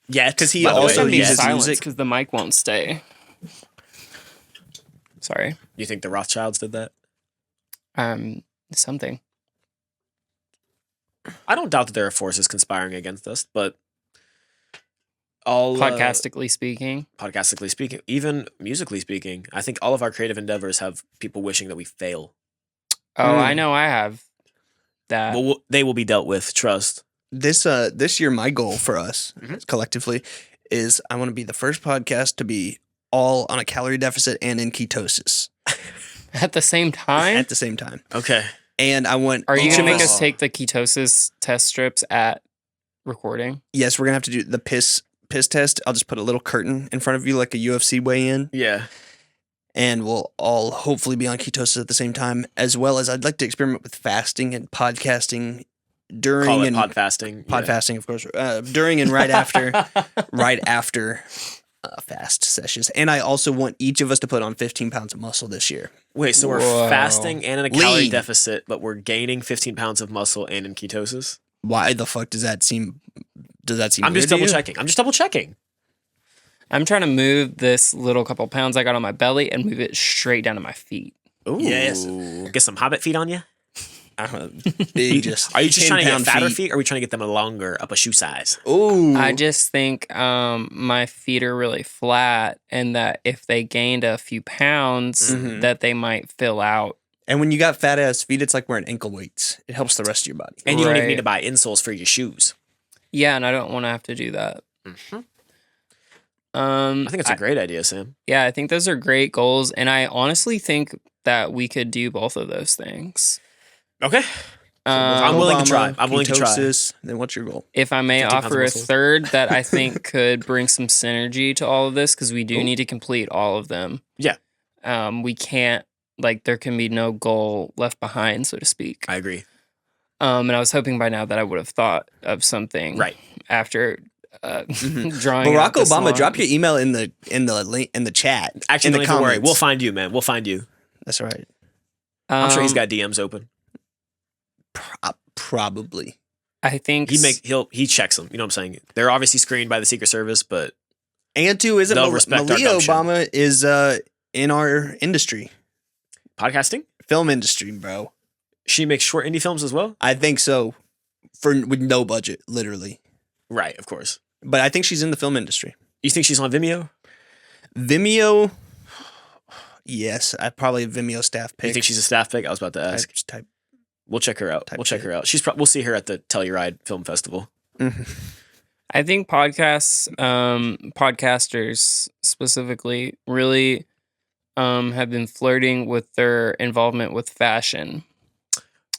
yeah, 'Cause he by the way, also I'm being uses silent music. because the mic won't stay. Sorry. You think the Rothschilds did that? Something. I don't doubt that there are forces conspiring against us, but all Podcastically speaking. podcastically speaking, even musically speaking, I think all of our creative endeavors have people wishing that we fail. Oh, Mm. I know I have that. Well, they will be dealt with. Trust. This year, my goal for us collectively is I want to be the first podcast to be all on a calorie deficit and in ketosis At the same time? at the same time. Okay. And I want Are you each going to of make us- us take the ketosis test strips at recording? Yes, we're gonna have to do the piss test. I'll just put a little curtain in front of you like a UFC weigh-in, Yeah. and we'll all hopefully be on ketosis at the same time. As well as I'd like to experiment with fasting and podcasting during Call it and pod fasting. pod fasting, of course, during and right after fast sessions. And I also want each of us to put on 15 pounds of muscle this year. Wait, so we're Whoa. fasting and in a calorie Lean. deficit, but we're gaining 15 pounds of muscle and in ketosis? Why the fuck does that seem? Does that seem? I'm just weird to double you? checking. I'm just double checking. I'm trying to move this little couple pounds I got on my belly and move it straight down to my feet. Ooh. Yes. Get some hobbit feet on you? Big, just Are you just trying to get 10-pound fatter feet, or are we trying to get them longer, up a shoe size? Ooh, I just think my feet are really flat and that if they gained a few pounds, Mhm. that they might fill out. And when you got fat ass feet, it's like wearing ankle weights. It helps the rest of your body. And you don't even Right. need to buy insoles for your shoes. Yeah, and I don't want to have to do that. Mhm. I I think it's a great idea, Sam. Yeah, I think those are great goals. And I honestly think that we could do both of those things. Okay. I'm willing to try. I'm willing to try. ketosis, Then what's your goal? If I may 15 pounds of offer a muscle. third that I think could bring some synergy to all of this, because we do Ooh. need to complete all of them. Yeah. We can't, like, there can be no goal left behind, so to speak. I agree. And I was hoping by now that I would have thought of something Right. after drawing. Barack out this Obama, long. drop your email in the link in the chat. Actually, in don't the even worry. comments. We'll find you, man. We'll find you. That's right. I'm sure he's Um, got DMs open. Probably. I think He checks them. You know what I'm saying? They're obviously screened by the Secret Service, but And two, isn't They'll respect our Malia gumption. Obama is in our industry, podcasting. film industry, bro. She makes short indie films as well. I think so, with no budget, literally. Right, of course. But I think she's in the film industry. You think she's on Vimeo? Vimeo, yes, I probably a Vimeo staff pick. You think she's a staff pick? I was about to ask. type. We'll check her out. Type We'll check shit. her out. We'll see her at the Telluride Film Festival. I think podcasters specifically really have been flirting with their involvement with fashion.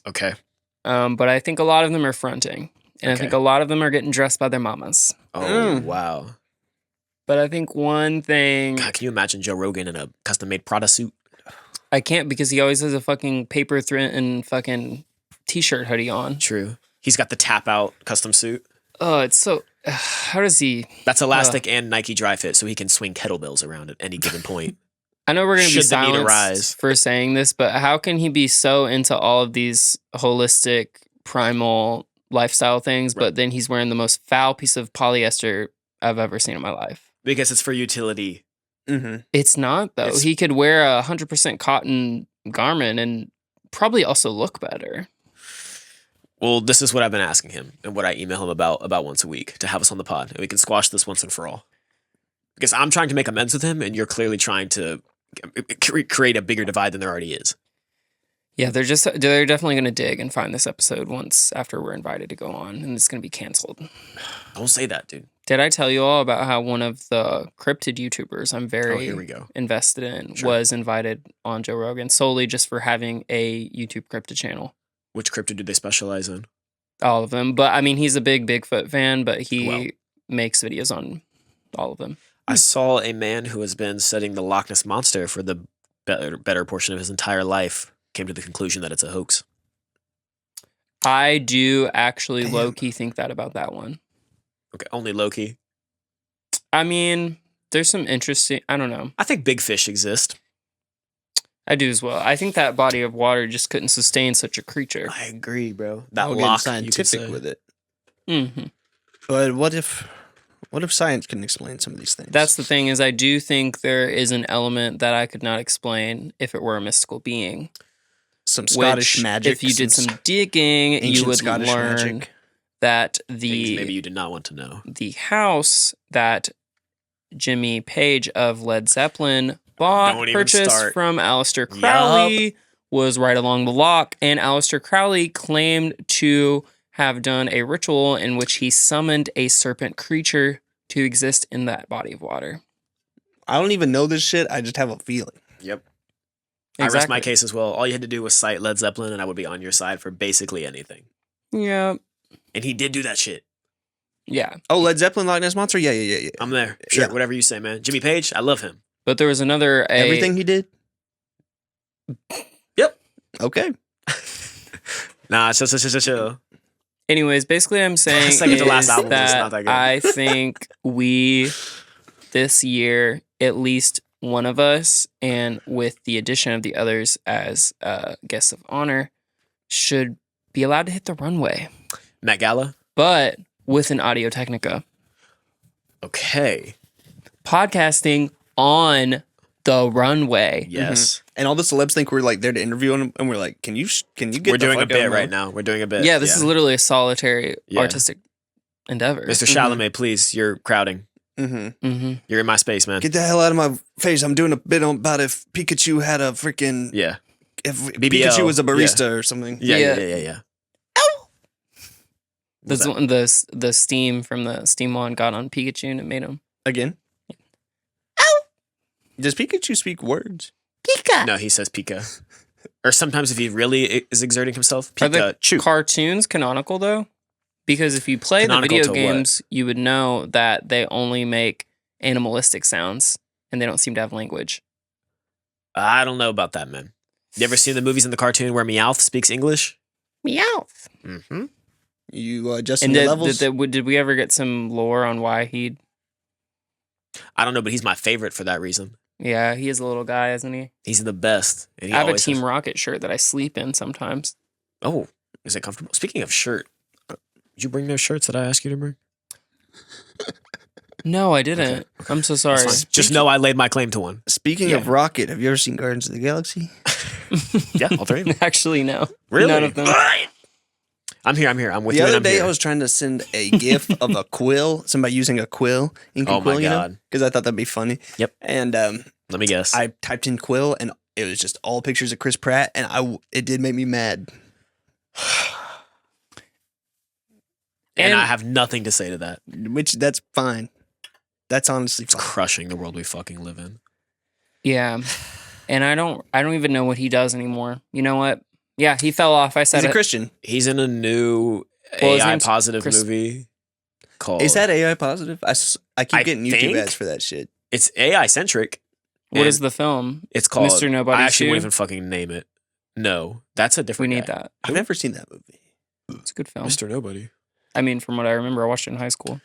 Okay. But I think a lot of them are fronting. And I Okay. think a lot of them are getting dressed by their mamas. Oh wow. But I think one thing God, can you imagine Joe Rogan in a custom-made Prada suit? I can't because he always has a fucking paper and fucking t-shirt hoodie on. True. He's got the tap-out custom suit. Oh, it's so. How does he? That's elastic and Nike dry fit, so he can swing kettlebells around at any given point. I know we're going to be Should the need silenced arise. for saying this, but how can he be so into all of these holistic, primal lifestyle things, but then he's wearing the most foul piece of polyester I've ever seen in my life? Because it's for utility. It's not, though. He could wear a 100% cotton garment and probably also look better. Well, this is what I've been asking him and what I email him about once a week to have us on the pod. And we can squash this once and for all. Because I'm trying to make amends with him, and you're clearly trying to create a bigger divide than there already is. Yeah, they're definitely going to dig and find this episode once after we're invited to go on, and it's going to be canceled. Don't say that, dude. Did I tell you all about how one of the cryptid YouTubers I'm very here we go. invested in Sure. was invited on Joe Rogan solely just for having a YouTube cryptid channel? Which cryptid do they specialize in? All of them. But I mean, he's a big Bigfoot fan, but he Well. makes videos on all of them. I saw a man who has been studying the Loch Ness Monster for the better portion of his entire life came to the conclusion that it's a hoax. I do actually Damn. low-key think that about that one. Okay, only Loki. I mean, there's some interesting... I don't know. I think big fish exist. I do as well. I think that body of water just couldn't sustain such a creature. I agree, bro. That I'll lock, get you could scientific say. with it. Mm-hmm. But what if science can explain some of these things? That's the thing is I do think there is an element that I could not explain if it were a mystical being. some Scottish which, magic. If you did some digging, you ancient would Scottish learn magic. that Things the maybe you did not want to know. the house that Jimmy Page of Led Zeppelin Don't even purchased start. from Aleister Crowley was right along the loch, and Aleister Crowley claimed to have done a ritual in which he summoned a serpent creature to exist in that body of water. I don't even know this shit. I just have a feeling. Yep. I rest my case as well. All you had to do was cite Led Zeppelin, and I would be on your side for basically anything. Yeah. And he did do that shit. Yeah. Oh, Led Zeppelin, Loch Ness Monster? Yeah. I'm there. Sure, Yeah. whatever you say, man. Jimmy Page, I love him. But there was another... Everything he did? Yep. Okay. Nah, chill. Anyways, basically I'm saying Second to last is album was that not that good. I think we, this year, at least one of us, and with the addition of the others as guests of honor, should be allowed to hit the runway, Met Gala? but with an Audio Technica. Okay. Podcasting on the runway. Yes. And all the celebs think we're like there to interview him, and we're like, can you get? We're the doing a fuck out bit of right my- now. We're doing a bit. Yeah, this is literally a solitary Yeah. artistic endeavor. Mr. Chalamet, please. You're crowding. Mm-hmm. You're in my space, man. Get the hell out of my face! I'm doing a bit about if Pikachu had a freaking Yeah. if BBL, Pikachu was a barista or something. Yeah. What's that? The steam from the steam wand got on Pikachu and it made him. Again. Does Pikachu speak words? No, he says Pika. Or sometimes if he really is exerting himself, Are the Pikachu. cartoons canonical though? Because if you play Canonical the to video what? games, you would know that they only make animalistic sounds and they don't seem to have language. I don't know about that, man. You ever seen the movies in the cartoon where Meowth speaks English? Meow. Mm-hmm. You adjusting And the levels? did we ever get some lore on why he? I don't know, but he's my favorite for that reason. Yeah, he is a little guy, isn't he? He's the best. And he I have a always Team has- Rocket shirt that I sleep in sometimes. Oh, is it comfortable? Speaking of shirt, did you bring those shirts that I asked you to bring? No, I didn't. I'm so sorry. That's fine. Just know I laid my claim to one. Speaking of Rocket, have you ever seen Guardians of the Galaxy? Yeah, all three of them. Actually, no. Really? None of them. I'm here. I'm with The you. and other I'm day, here. I was trying to send a GIF of a quill, somebody using a quill, ink and Oh my quill, God. because I thought that'd be funny. Yep. And Let me guess. I typed in quill, and it was just all pictures of Chris Pratt, and it did make me mad. and And- I have nothing to say to that. Which that's fine. That's honestly It's fine. crushing the world we fucking live in. Yeah, and I don't even know what he does anymore. You know what? Yeah, he fell off. I said He's a it. Christian. He's in a new Well, his AI name's positive Chris- movie called. Is that AI positive? I keep I getting YouTube think- ads for that shit. It's AI centric. What and is the film? It's called Mr. Nobody I actually won't Shoe? even fucking name it. No, that's a We different. need guy. that. I've never seen that movie. It's a good film. Mr. Nobody. I mean, from what I remember, I watched it in high school.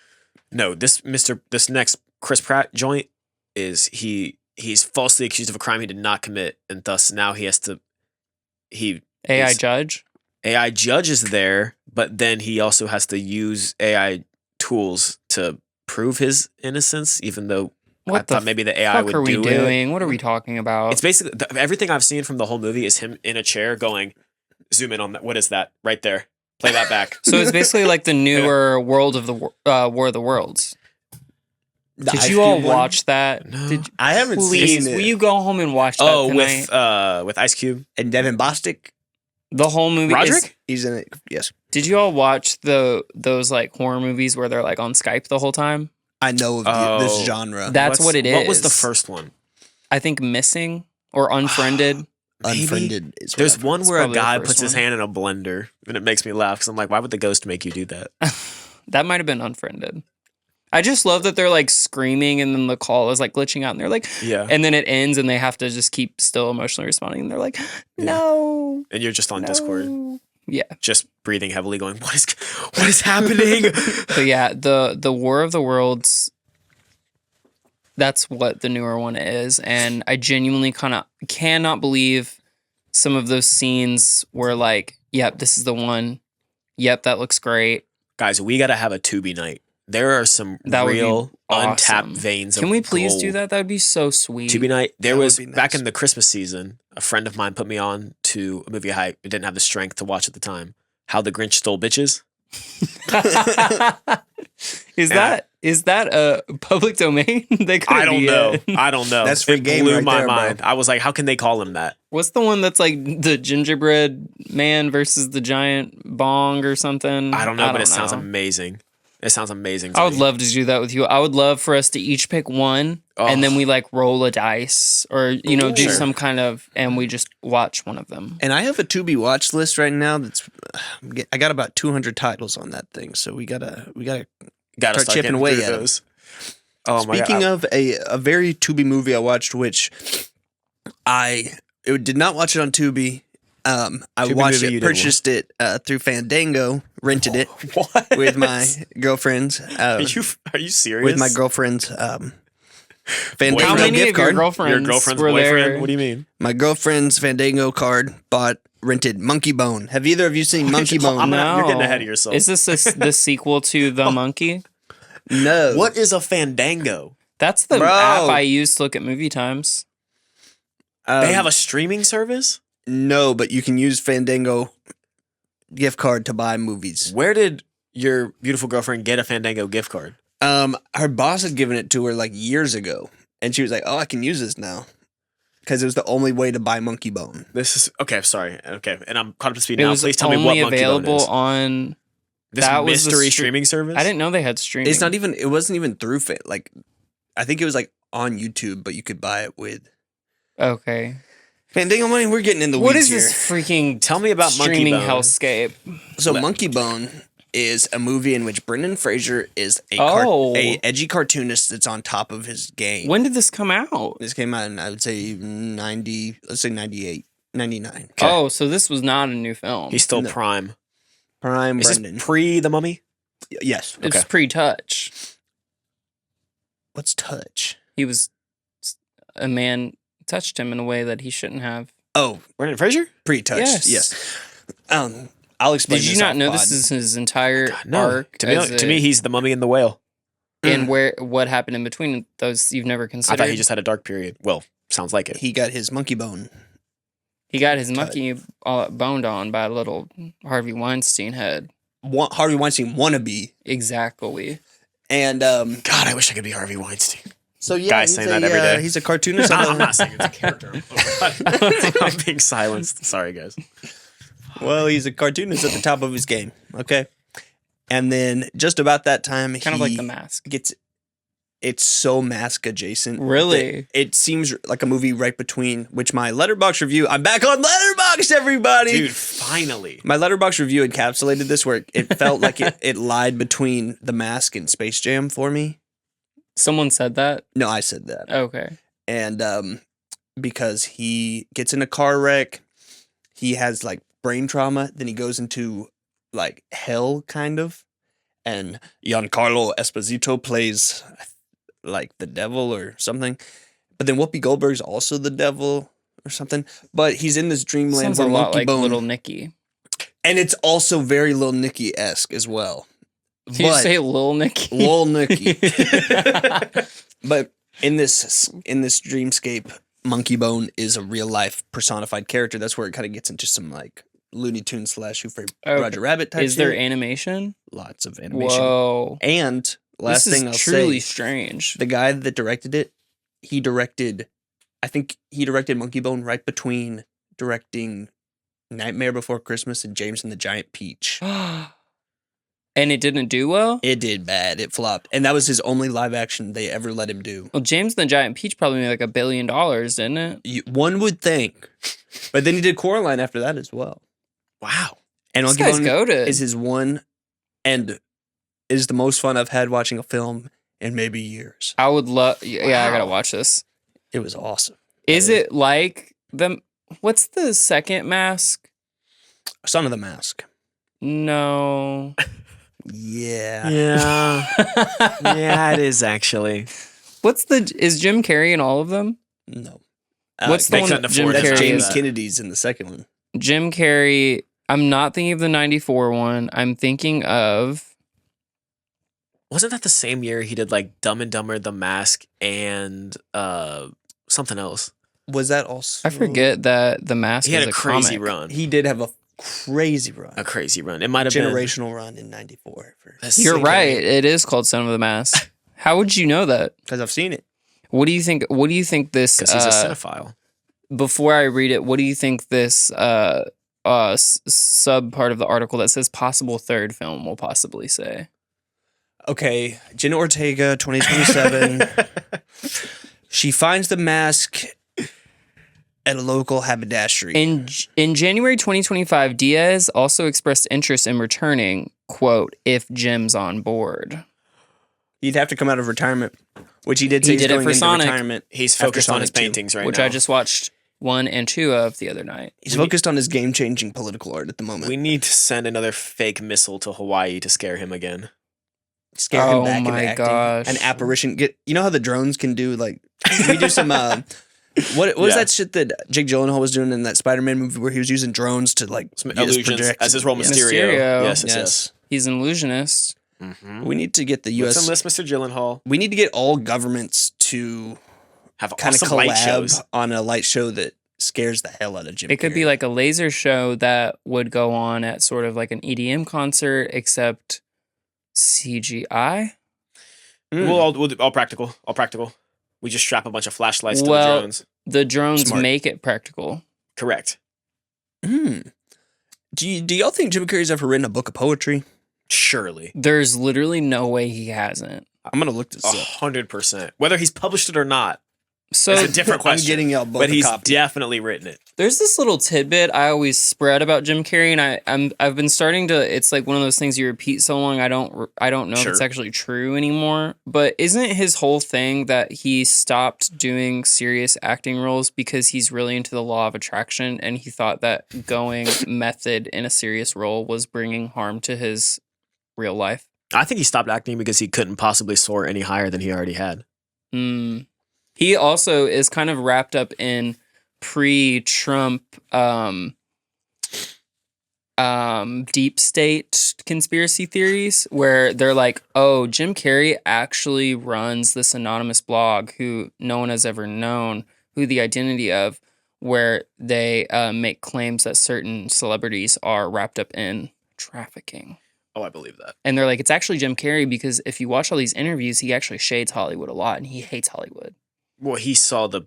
No, this next Chris Pratt joint is he's falsely accused of a crime he did not commit, and thus now he AI It's- judge. AI judge is there, but then he also has to use AI tools to prove his innocence, even though I What the thought maybe the AI fuck would are we do it. doing? What are we talking about? It's basically everything I've seen from the whole movie is him in a chair going, zoom in on that. What is that right there? Play that back. So it's basically like the newer World of the War of the Worlds. The Did Ice you all Cube one? watch that? No. Did I haven't please? seen it. Will you go home and watch that Oh, tonight? with Ice Cube, And Devin Bostic, The whole movie. Roderick. he's in it. Yes, Did you all watch those like horror movies where they're like on Skype the whole time? I know of Oh. this genre. That's what it is. What was the first one? I think Missing or Unfriended. Unfriended is. what There's I've one heard. where a probably the guy first puts his one. hand in a blender, and it makes me laugh because I'm like, why would the ghost make you do that? That might have been Unfriended. I just love that they're like screaming and then the call is like glitching out and they're like, Yeah, and then it ends and they have to just keep still emotionally responding and they're like, no, and you're just on no. Discord, Yeah. just breathing heavily, going, what is happening? But yeah, the War of the Worlds, that's what the newer one is. And I genuinely cannot believe some of those scenes were like, yep, this is the one. Yep, that looks great. Guys, we got to have a Tubi night. There are some That would be real untapped awesome. veins. Can of we please gold. do that? That would be so sweet. Tubi night. There That would was be nice. back in the Christmas season. A friend of mine put me on to a movie I didn't have the strength to watch at the time. How the Grinch Stole Bitches. Is that a public domain? They could. I don't know. I don't know. That's free It game blew right my there, bro. mind. I was like, how can they call him that? What's the one that's like the gingerbread man versus the giant bong or something? I don't know, but it know. sounds amazing. It sounds amazing. To I would me. love to do that with you. I would love for us to each pick one, and then Oh. we like roll a dice, or do Sure. some kind of, and we just watch one of them. And I have a Tubi watch list right now. I got about 200 titles on that thing. So we gotta Gotta start chipping getting away through at 'em. those. Oh my Speaking God. of a very Tubi movie I watched, which did not watch it on Tubi. I Tubi watched movie it, you didn't purchased it through Fandango, rented it What? with my girlfriend's. Are you serious? With my girlfriend's Fandango How many gift of your card. girlfriends, Your girlfriend's were boyfriend? there? What do you mean? My girlfriend's Fandango card rented Monkey Bone. Have either of you seen Monkey Bone? I'm No, You're getting ahead of yourself. Is this the sequel to The Monkey? No. What is a Fandango? That's the Bro. app I use to look at movie times. They have a streaming service? No, but you can use Fandango gift card to buy movies. Where did your beautiful girlfriend get a Fandango gift card? Her boss had given it to her like years ago, and she was like, "Oh, I can use this now," because it was the only way to buy Monkey Bone. This is okay. Sorry. Okay, and I'm caught up to speed It now. was Please tell me only what Monkey Bone available is. on. This that was the mystery stre- streaming service. I didn't know they had streaming. It's not even. It wasn't even through I think it was like on YouTube, but you could buy it with Okay. Fandango money. We're getting in the What weeds is here. this freaking Tell me about Monkey streaming Bone. hellscape? So Monkey Bone is a movie in which Brendan Fraser is a edgy cartoonist that's on top of his game. When did this come out? This came out in, I would say 90, let's say 98. $9.99. Okay. Oh, so this was not a new film. He's still No. prime. Prime Is Brendan. this pre The Mummy? Yes. It's okay. pre-touch. What's touch? A man touched him in a way that he shouldn't have. Oh, Brendan Fraser? pre-touch. Yes. Yes. I'll explain. Did you this not off know pod. this is his entire God, no. arc? To me, he's The Mummy and the Whale. and what happened in between those you've never I considered. thought he just had a dark period. Well, sounds like it. He got his monkey bone. He got his monkey boned on by a little Harvey Weinstein head. Harvey Weinstein wannabe. Exactly. And God, I wish I could be Harvey Weinstein. so yeah, Guys he's saying that every day. He's a cartoonist. I'm not saying it's a character. I'm being silenced. Sorry, guys. Well, he's a cartoonist at the top of his game. Okay. And then just about that time, Kind of like The Mask. It's so Mask adjacent. Really? that It seems like a movie right between, which my Letterboxd review, I'm back on Letterboxd, everybody! Dude, finally. My Letterboxd review encapsulated this where it felt like it lied between The Mask and Space Jam for me. Someone said that? No, I said that. Okay. And because he gets in a car wreck, he has like brain trauma, then he goes into like hell kind of, and Giancarlo Esposito plays like the devil or something, but then Whoopi Goldberg's also the devil or something, but he's in this dreamland Sounds a where lot Monkey like Bone, Little Nicky. and it's also very Lil Nicky-esque as well. Did you say Lil Nicky? Lil Nicky. But in this dreamscape, Monkey Bone is a real life personified character. That's where it kind of gets into some like Looney Tunes / Who Framed Okay. Roger Rabbit type. Is there shit. animation? Lots of animation? Whoa. And last this thing I'll is truly say, strange. the guy that directed it, I think he directed Monkey Bone right between directing Nightmare Before Christmas and James and the Giant Peach. And it didn't do well? It did bad. It flopped. And that was his only live action they ever let him do. Well, James and the Giant Peach probably made like $1 billion, didn't it? One would think. But then he did Coraline after that as well. Wow. And This Monkey guy's Bone goated. is his one and is the most fun I've had watching a film in maybe years. I would love. Yeah, I Wow. gotta watch this. It was awesome. Is it like the? What's the second Mask? Son of the Mask. No. Yeah. Yeah. Yeah, it is actually. Is Jim Carrey in all of them? No. What's the they one couldn't that Jim afford it. That's Carrey James is? Kennedy's in the second one. Jim Carrey. I'm not thinking of the '94 one. I'm thinking of. Wasn't that the same year he did like Dumb and Dumber, The Mask, and something else? Was that also? I forget that the Mask. He had is a crazy comic. run. He did have a crazy run. A crazy run. It might have been. Generational run in 94. That's You're sick, right. eh? It is called Son of the Mask. How would you know that? Because I've seen it. What do you think? What do you think this? Because he's a cinephile. Before I read it, what do you think this sub part of the article that says possible third film will possibly say? Okay. Jenna Ortega, 2027. She finds the mask at a local haberdashery. In January 2025, Diaz also expressed interest in returning, quote, if Jim's on board. He'd have to come out of retirement, which he did say He he's did it going for into Sonic. retirement. He's after focused on his Sonic 2, paintings right which now. I just watched 1 and 2 of the other night. He's focused on his game-changing political art at the moment. We need to send another fake missile to Hawaii to scare him again. Scare Oh him back my into acting. gosh. An apparition. You know how the drones can do, like, we do some, what was Yeah. that shit that Jake Gyllenhaal was doing in that Spider-Man movie where he was using drones to, like, Some get his illusions projections? as his role Yes. Mysterio. Mysterio. Yes. He's an illusionist. Mm-hmm. We need to get the Let's U.S. enlist Mr. Gyllenhaal. We need to get all governments to Have kind of awesome light collab shows. on a light show that scares the hell out of Jim It could be Carrey. like a laser show that would go on at sort of like an EDM concert, except CGI. We'll do all practical. All practical. We just strap a bunch of flashlights to the Well- drones. The drones Smart. make it practical. Correct. Do y'all think Jim Carrey's ever written a book of poetry? Surely. There's literally no way he hasn't. I'm gonna look this up. 100%. Whether he's published it or not, So It's a different question. I'm getting y'all both but a he's copy. definitely written it. there's this little tidbit I always spread about Jim Carrey, and I've been starting to. It's like one of those things you repeat so long, I don't know if it's Sure. actually true anymore. But isn't his whole thing that he stopped doing serious acting roles because he's really into the law of attraction, and he thought that going method in a serious role was bringing harm to his real life? I think he stopped acting because he couldn't possibly soar any higher than he already had. He also is kind of wrapped up in pre-Trump deep state conspiracy theories where they're like, oh, Jim Carrey actually runs this anonymous blog who no one has ever known who the identity of, where they make claims that certain celebrities are wrapped up in trafficking. Oh, I believe that. And they're like, it's actually Jim Carrey because if you watch all these interviews, he actually shades Hollywood a lot and he hates Hollywood. Well, he saw the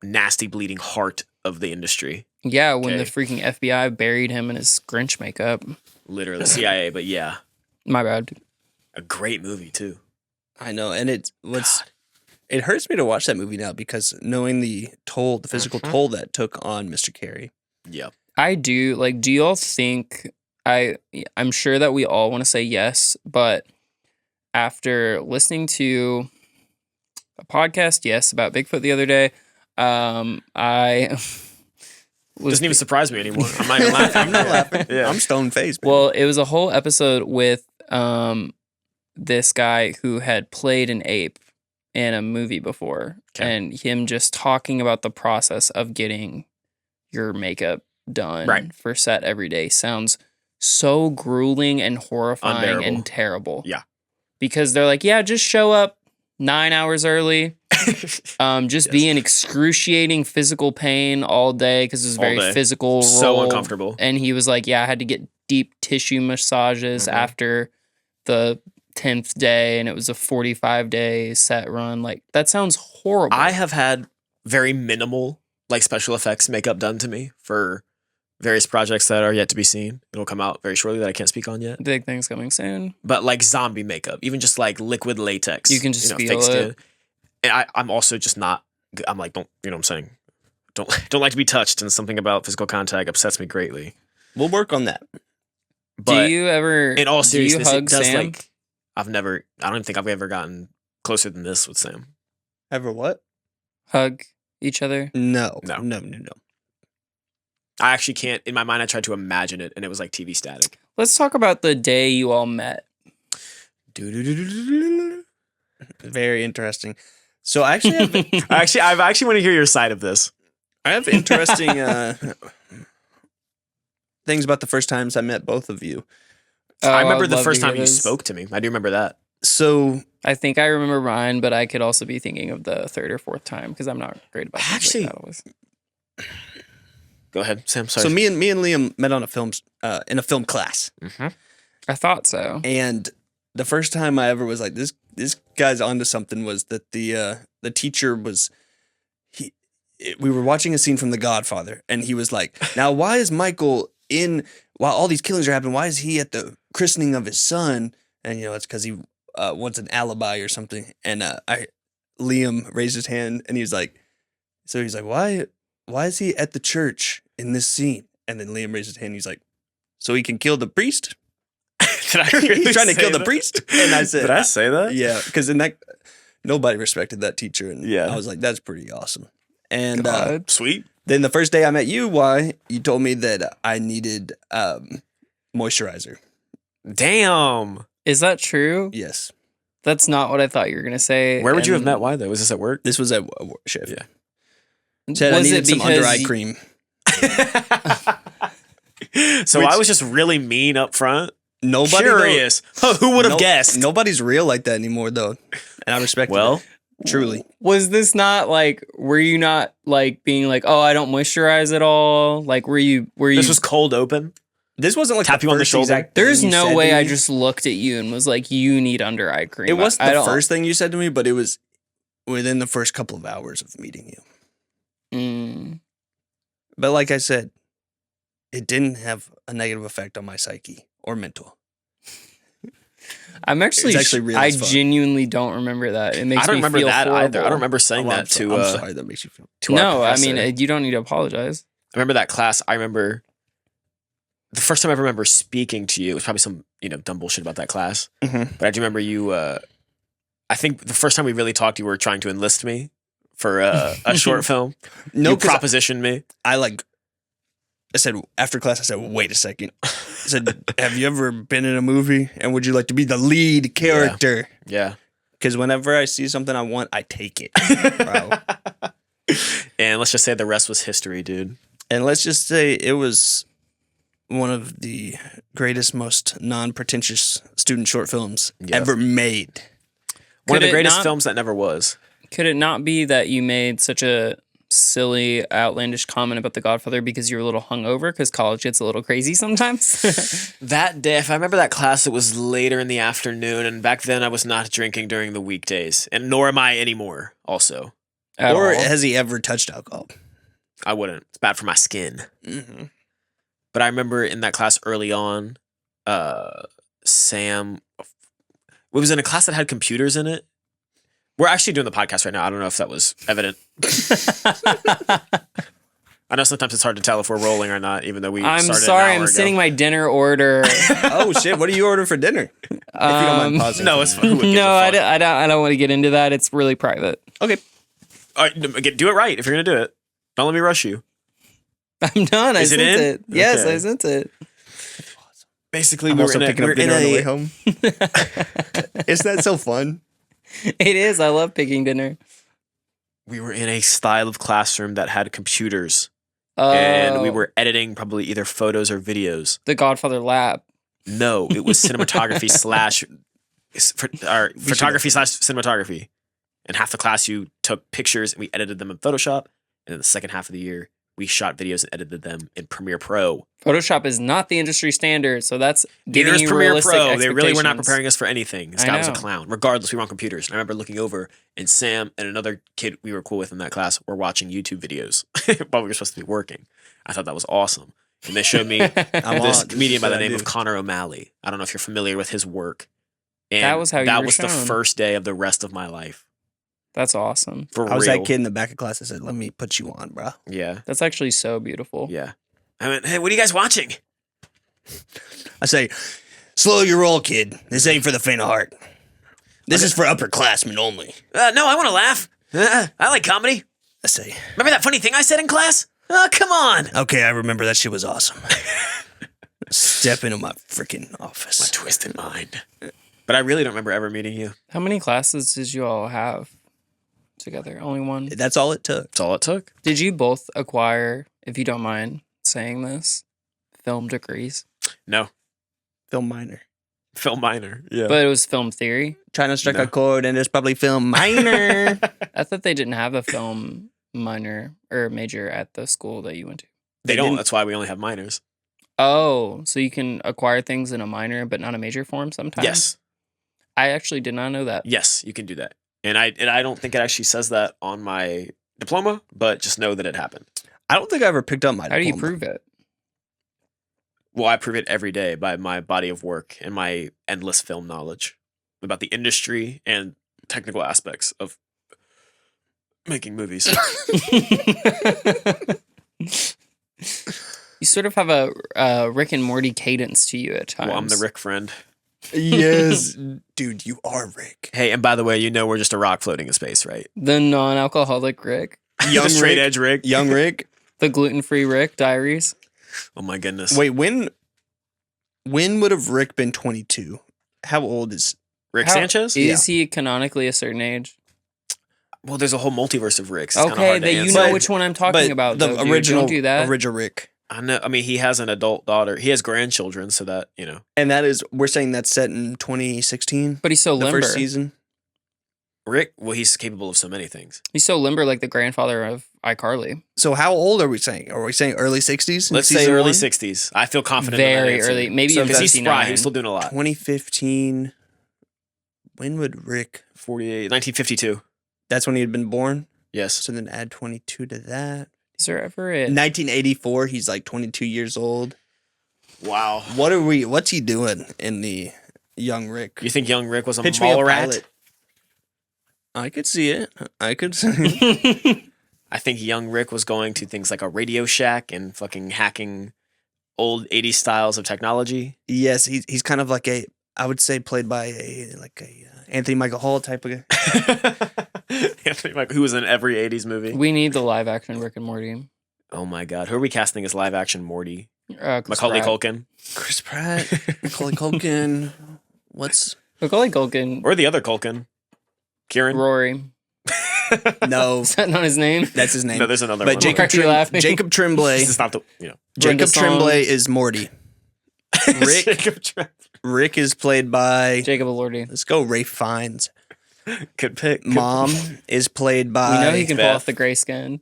nasty bleeding heart of the industry. Yeah, when the Okay. freaking FBI buried him in his Grinch makeup. Literally, the CIA, but yeah. My bad. A great movie, too. I know, and it hurts me to watch that movie now because knowing the physical toll that took on Mr. Carey. Yep. I do. Like, do y'all think... I'm sure that we all want to say yes, but after listening to a podcast, yes, about Bigfoot the other day, I was... Doesn't even surprise me anymore. I'm not even laughing. I'm not laughing. Yeah. I'm stone faced. Well, it was a whole episode with this guy who had played an ape in a movie before, Okay. and him just talking about the process of getting your makeup done Right. for set every day sounds so grueling and horrifying Unbearable. and terrible. Yeah. Because they're like, yeah, just show up 9 hours early. Just Yes. be in excruciating physical pain all day because it's a All very day. physical So role. uncomfortable. And he was like, yeah, I had to get deep tissue massages Mhm. after the 10th day, and it was a 45-day set run. Like, that sounds horrible. I have had very minimal like special effects makeup done to me for various projects that are yet to be seen. It'll come out very shortly that I can't speak on yet. Big things coming soon. But like zombie makeup, even just like liquid latex. You can just feel fake it. skin. And I'm also just not, I'm like, don't, you know what I'm saying? Don't like to be touched, and something about physical contact upsets me greatly. we'll work on that. But do you ever in all do you seriousness, hug it does Sam? like, I don't think I've ever gotten closer than this with Sam. Ever what? Hug each other? No. No. No. I actually can't, in my mind, I tried to imagine it and it was like TV static. Let's talk about the day you all met. Very interesting. So I actually have I actually want to hear your side of this. I have interesting things about the first times I met both of you. I Oh, remember I'd the love first to hear time you this. spoke to me. I do remember that. So I think I remember mine, but I could also be thinking of the third or fourth time because I'm not great about things Actually- like that always. Go ahead, Sam. Sorry. me and Liam met on in a film class. I thought so. And the first time I ever was like, this guy's onto something was that the teacher was we were watching a scene from The Godfather, and he was like, now why is Michael while all these killings are happening, why is he at the christening of his son? And it's because he wants an alibi or something. And Liam raised his hand, and he's like, why is he at the church in this scene? And then Liam raised his hand, and he's like, so he can kill the priest? Did I really He's trying to say kill the that? priest. And I said, Did I say that? yeah, because nobody respected that teacher, and Yeah. I was like, that's pretty awesome. And God. Sweet. then the first day I met you, you told me that I needed moisturizer. Damn. Is that true? Yes, That's not what I thought you were gonna say. Where would you have and met? Why though? Was this at work? this was at a work shift. Yeah. Said I Was needed it some under eye because cream. So I was just really mean up front. Nobody Curious. Who would have guessed? Nobody's real like that anymore, though, and I respect. Well, it, truly. Was this not like? Were you not like being like, oh, I don't moisturize at all? Like, were you? this was cold open. This wasn't like Tap the you on the first shoulder. exact thing There's you no said way to I me. just looked at you and was like, you need under eye cream. It wasn't I the don't- first thing you said to me, but it was within the first couple of hours of meeting you. Mm. But like I said, it didn't have a negative effect on my psyche or mental. I'm actually, actually real I as fuck. genuinely don't remember that. It makes I don't me remember feel that horrible. either. I don't remember saying Oh, that to. I'm sorry that makes you feel. To our No, I professor. mean, you don't need to apologize. I remember that class. I remember the first time I remember speaking to you. It was probably some dumb bullshit about that class. Mhm. But I do remember you. I think the first time we really talked, you were trying to enlist me for a short film. No, You 'cause propositioned me. I said after class. I said, "Wait a second." I said, "Have you ever been in a movie? And would you like to be the lead character?" Yeah. Because whenever I see something I want, I take it, bro. And let's just say the rest was history, dude. And let's just say it was one of the greatest, most non-pretentious student short films ever made. One of Could the it greatest not- films that never was. Could it not be that you made such a silly, outlandish comment about The Godfather because you're a little hungover? Because college gets a little crazy sometimes. That day, if I remember that class, it was later in the afternoon, and back then I was not drinking during the weekdays, and nor am I anymore. Also, At Or all. has he ever touched alcohol? I wouldn't. It's bad for my skin. Mm-hmm. But I remember in that class early on, Sam. We was in a class that had computers in it. We're actually doing the podcast right now. I don't know if that was evident. I know sometimes it's hard to tell if we're rolling or not, even though we. I'm started sorry, An hour I'm ago. sitting my dinner order. Oh shit! What are you ordering for dinner? If you don't mind pausing. No, it's fine. Who gives No, a I fuck? don't want to get into that. It's really private. Okay. All right, do it right if you're gonna do it. Don't let me rush you. I'm done. Is I it sent in? it. Yes, Okay. I sent it. Basically, I'm we were also in picking a, up we were in dinner on the way a, home. Isn't that so fun? It is. I love picking dinner. we were in a style of classroom that had computers, and we Oh, were editing probably either photos or videos. The Godfather lab. No, it was cinematography slash photography slash cinematography. And half the class you took pictures and we edited them in Photoshop. And then the second half of the year, we shot videos and edited them in Premiere Pro. Photoshop is not the industry standard, so that's giving Neither is you Premiere realistic Pro. They really were not expectations. preparing us for anything. This I guy was a know. clown. Regardless, we were on computers. And I remember looking over, and Sam and another kid we were cool with in that class were watching YouTube videos while we were supposed to be working. I thought that was awesome. And they showed me this comedian by the name of Connor O'Malley. I don't know if you're familiar with his work. And That was how you that were was the shown. first day of the rest of my life. That's awesome. For I was real. that kid in the back of class that said, "Let me put you on, bro." Yeah. That's actually so beautiful. Yeah. I went, hey, what are you guys watching? I say, "Slow your roll, kid. This ain't for the faint of heart. This is for upperclassmen only." No, I want to laugh. I like comedy. I say, Remember that funny thing I said in class? Oh, come on. "Okay, I remember that shit was awesome." Step into my freaking My office. twisted mind. But I really don't remember ever meeting you. How many classes did you all have together? Only one? That's all it took. That's all it took. Did you both acquire, if you don't mind saying this, film degrees? No. Film minor. Film minor. Yeah. But it was film theory. Trying to strike No. a chord, and there's probably film minor. I thought they didn't have a film minor or major at the school that you went to. they they don't. didn't- That's why we only have minors. Oh, so you can acquire things in a minor but not a major form sometimes? Yes. I actually did not know that. Yes, you can do that. And I don't think it actually says that on my diploma, but just know that it happened. I don't think I ever picked up my How do you diploma. prove it? Well, I prove it every day by my body of work and my endless film knowledge about the industry and technical aspects of making movies. You sort of have a Rick and Morty cadence to you at times. Well, I'm the Rick friend. Yes, dude, you are Rick. Hey, and by the way, you know we're just a rock floating in space, right? The non-alcoholic Rick. Young the straight Rick? edge Rick. Young Rick. The gluten-free Rick diaries. Oh my goodness. Wait, when would have Rick been 22? How old is? Rick How- Sanchez? Is he canonically a certain age? Well, there's a whole multiverse of Ricks. It's kinda Okay, hard to that you answer. know which one I'm talking about. the though, dude. original, Don't do that. original Rick, I know. I mean, he has an adult daughter. He has grandchildren, so that and that is we're saying that's set in 2016, But he's so the limber. first season. Rick. Well, he's capable of so many things. He's so limber, like the grandfather of iCarly. So how old are we saying? Are we saying early 60s? in Let's say season early one? 60s. I feel confident. in that Very answer. early, maybe So even because he's spry. 59. He's still doing a lot. 2015. When would Rick? 1952. That's when he had been born. Yes. So then add 22 to that. Is there ever a 1984. He's like 22 years old. Wow. What's he doing in the Young Rick. You think young Rick was a Pitch me a mall rat? pilot. I could see it. I could see it. I think young Rick was going to things like a Radio Shack and fucking hacking old 80s styles of technology. Yes, he's kind of like I would say played by a Anthony Michael Hall type of guy. Anthony Michael, who was in every 80s movie. We need the live action Rick and Morty. Oh my God. Who are we casting as live action Morty? Chris Macaulay Pratt. Culkin. Chris Pratt, Macaulay Culkin. What's Macaulay Culkin. Or the other Culkin. Kieran. Rory. no? Is that not his name? That's his name. No, there's another But one. Jacob- Are you laughing? Jacob Tremblay. This is not the, Brenda Jacob Tremblay is Morty. Rick Jacob Tremblay. Rick is played by. Jacob Elordi. Let's go, Rafe Fiennes. Good pick. Mom is played by. We know he can pull Beth. off the gray skin.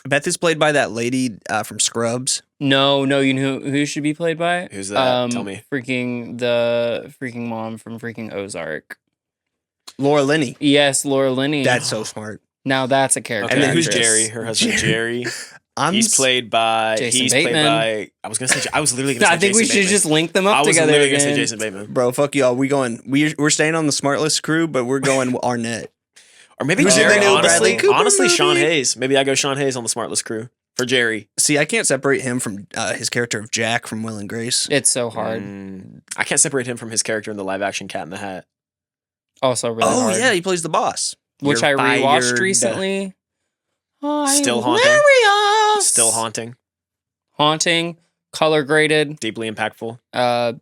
Beth is played by that lady from Scrubs. No, you know who should be played by? Who's that? Tell me. The freaking mom from freaking Ozark. Laura Linney. Yes, Laura Linney. That's so smart. Now that's a character. Okay, And then who's actress. Jerry? Her husband Jerry. I'm He's played by. Jason he's Bateman. played by. I was gonna say. I was literally gonna say. I think we Jason should Bateman. just link them up I was together literally gonna say again. Jason Bateman. Bro, fuck y'all. We're staying on the Smart List crew, but we're going Arnett. Or maybe Who's in Jerry. the new Honestly, Bradley Cooper honestly, Sean movie? Hayes. Maybe I go Sean Hayes on the Smart List crew for Jerry. See, I can't separate him from his character of Jack from Will and Grace. It's so hard. I can't separate him from his character in the live action Cat in the Hat. Also really Oh hard. yeah, he plays the boss. Which You're I rewatched fired. recently. Still I'm haunting. hilarious. Still haunting, Haunting, color graded, deeply impactful,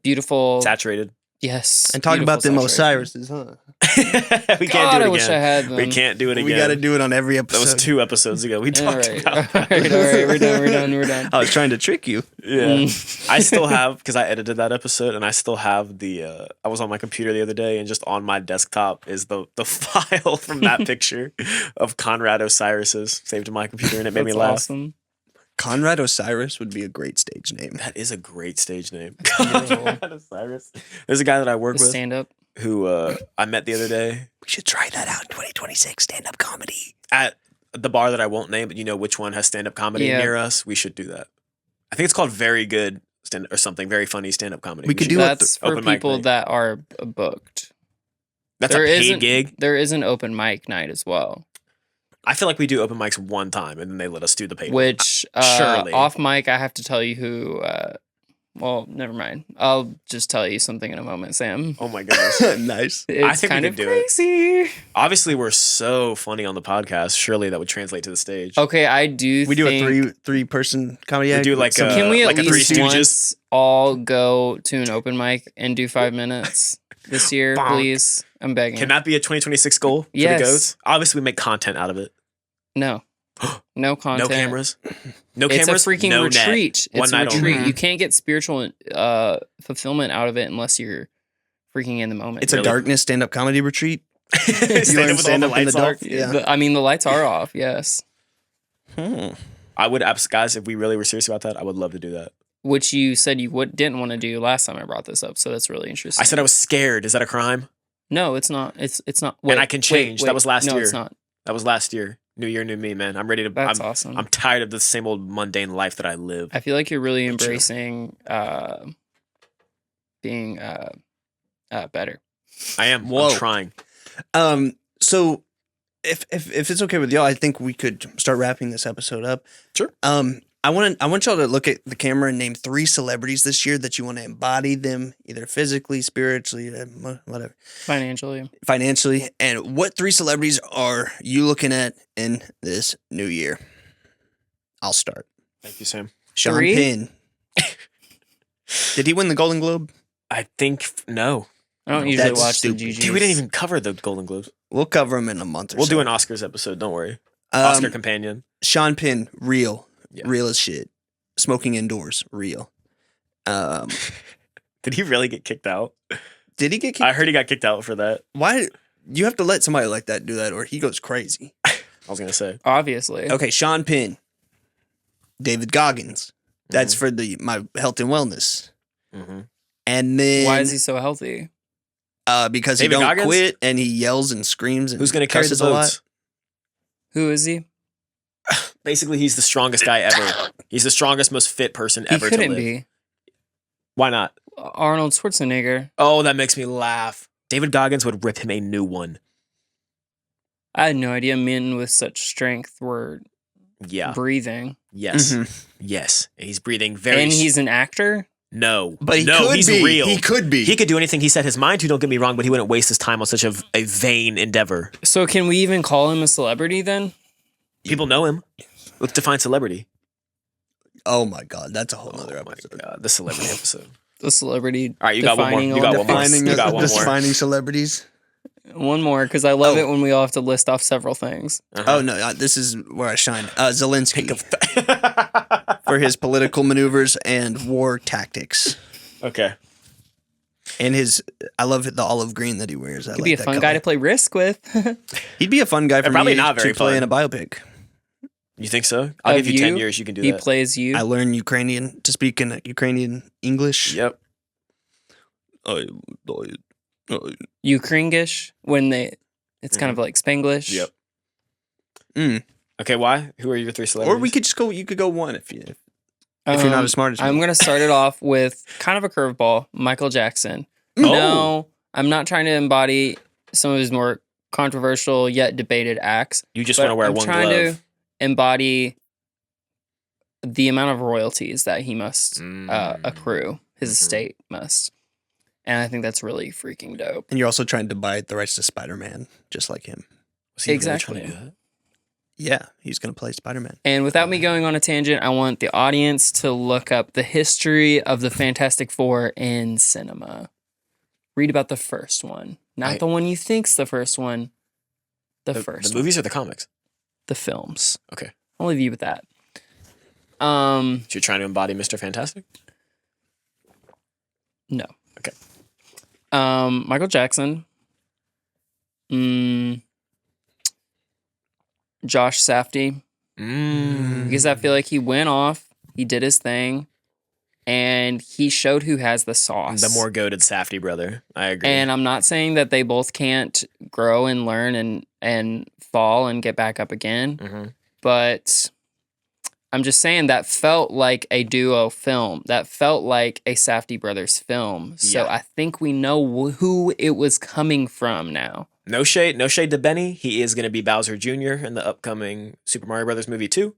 beautiful. saturated. Yes. And talk about them beautiful saturation. Osiris's, huh? We can't God, do it I wish I again. had them. We can't do it again. We got to do it on every That episode. was 2 episodes ago. We All talked right, about all right, we're done. I was trying to trick you. Yeah. I still have, because I edited that episode, and I still have the, I was on my computer the other day, and just on my desktop is the file from that picture of Conrad Osiris's saved to my computer, and it made me That's laugh. awesome. Conrad Osiris would be a great stage name. That is a great stage name. Beautiful. Conrad Osiris. There's a guy that I work with Stand up. who I met the other day We should try that out in 2026 stand-up comedy. at the bar that I won't name, but you know which one has stand-up comedy Yeah. near us. We should do that. I think it's called Very Good or something, very funny stand-up comedy. We could should do it That's for open mic people night. that are booked. That's There a paid isn't- gig. There is an open mic night as well, I feel like we do open mics one time and then they let us do the paid one. which Surely. off mic I have to tell you who. Well, never mind. I'll just tell you something in a moment, Sam. Oh my goodness. Nice. It's think we kind could of do it. crazy. Obviously, we're so funny on the podcast. Surely that would translate to the stage. Okay, I do. We do a think- three-person comedy We act. do like Some- a- Can we at like a Three least Stooges? once all go to an open mic and do 5 minutes this year, Bonk. please? I'm begging. Can that be a 2026 goal for Yes. the goats? Obviously, we make content out of it. No. No content. No cameras. No It's cameras. a freaking no net. retreat. One It's a night retreat. only. You can't get spiritual fulfillment out of it unless you're freaking in the moment. It's a Really? darkness stand-up comedy retreat. Stand learn up with all stand the up in the lights dark? off. Yeah. I mean, the lights are off. Yes, I would, guys, if we really were serious about that, I would love to do that. which you said you didn't want to do last time I brought this up. So that's really interesting. I said I was scared. Is that a crime? no. It's not. It's not. And I can change. That was last no, year. it's not. That was last year. New year, new me, man. I'm ready to. That's I'm, awesome. I'm tired of the same old mundane life that I live. I feel like you're really Chill. embracing being better. I am. Whoa. I'm trying. So if it's okay with y'all, I think we could start wrapping this episode up. Sure. I want y'all to look at the camera and name 3 celebrities this year that you want to embody them either physically, spiritually, whatever, Financially, financially. And what 3 celebrities are you looking at in this new year? I'll start. Thank you, Sam. Sean 3? Penn. Did he win the Golden Globe? I think no. I don't usually That's watch stupid. the GGs. Dude, we didn't even cover the Golden Globes. We'll cover him in a month or We'll so. do an Oscars episode. Don't worry. Oscar companion. Sean Penn, real. Yeah. Real as shit. Smoking indoors, real. Did he really get kicked out? Did he get kicked? I heard he got kicked out for that. Why? You have to let somebody like that do that or he goes crazy. I was gonna say. Obviously. Okay, Sean Penn. David Goggins. That's for my health and wellness. Mm-hmm. And then Why is he so healthy? because he David don't Goggins? quit and he yells and screams and Who's gonna carry the cusses a lot. votes? Who is he? Basically, he's the strongest guy ever. He's the strongest, most fit person He ever to couldn't live. be. Why not? Arnold Schwarzenegger. Oh, that makes me laugh. David Goggins would rip him a new one. I had no idea men with such strength were breathing. Yes. Yes. And he's breathing very... And he's an actor? No. But he's real. He could be. He could do anything he set his mind to, don't get me wrong, but he wouldn't waste his time on such a vain endeavor. So can we even call him a celebrity then? People know him. Let's define celebrity. Oh my God, that's a whole other episode. My God, the celebrity episode. The celebrity. All right, you got one more. You got one more. You got one more. Defining celebrities. One more, because I love it when we all have to list off several things. Oh no, this is where I shine. Zelensky for his political maneuvers and war tactics. Okay. And I love the olive green that he wears. He'd be a fun guy to play Risk with. He'd be a fun guy for probably me not very to play fun. in a biopic. You think so? I'll give you 10 years. You can do that. He plays you. I learned Ukrainian to speak in Ukrainian English. Yep. Ukrainian when it's kind of like Spanglish. Yep. Okay, why? Who are your three celebrities? Or we could just go. You could go one if you're not as smart as me. I'm gonna start it off with kind of a curveball. Michael Jackson. No, I'm not trying to embody some of his more controversial yet debated acts. You just want to wear one glove. I'm trying to embody the amount of royalties that he must accrue. His estate must. And I think that's really freaking dope. And you're also trying to buy the rights to Spider-Man, just like him. Was he exactly. Really trying to do that? Yeah, he's going to play Spider-Man. And without me going on a tangent, I want the audience to look up the history of the Fantastic Four in cinema. Read about the first one. Not the one you think's the first one. The first The movies or the comics? The films. Okay. I'll leave you with that. So you're trying to embody Mr. Fantastic? No. Okay. Michael Jackson. Josh Safdie. Because I feel like he went off, he did his thing, and he showed who has the sauce. The more goated Safdie brother. I agree. And I'm not saying that they both can't grow and learn and fall and get back up again, but I'm just saying that felt like a duo film. That felt like a Safdie brothers film. So I think we know who it was coming from now. No shade to Benny. He is going to be Bowser Jr. in the upcoming Super Mario Brothers movie 2. You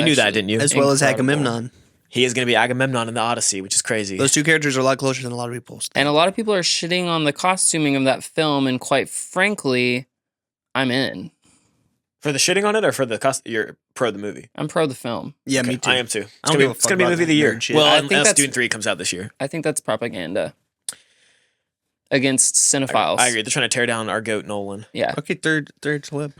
knew that, didn't you? As well as Agamemnon. He is going to be Agamemnon in the Odyssey, which is crazy. Those two characters are a lot closer than a lot of people think. And a lot of people are shitting on the costuming of that film, and quite frankly, I'm in. For the shitting on it, or for the you're pro the movie? I'm pro the film. Yeah, okay, me too. I am too. It's going to be movie of the year. Well, I think unless Dune 3 comes out this year. I think that's propaganda against cinephiles. I agree. They're trying to tear down our goat Nolan. Yeah. Okay, third celeb.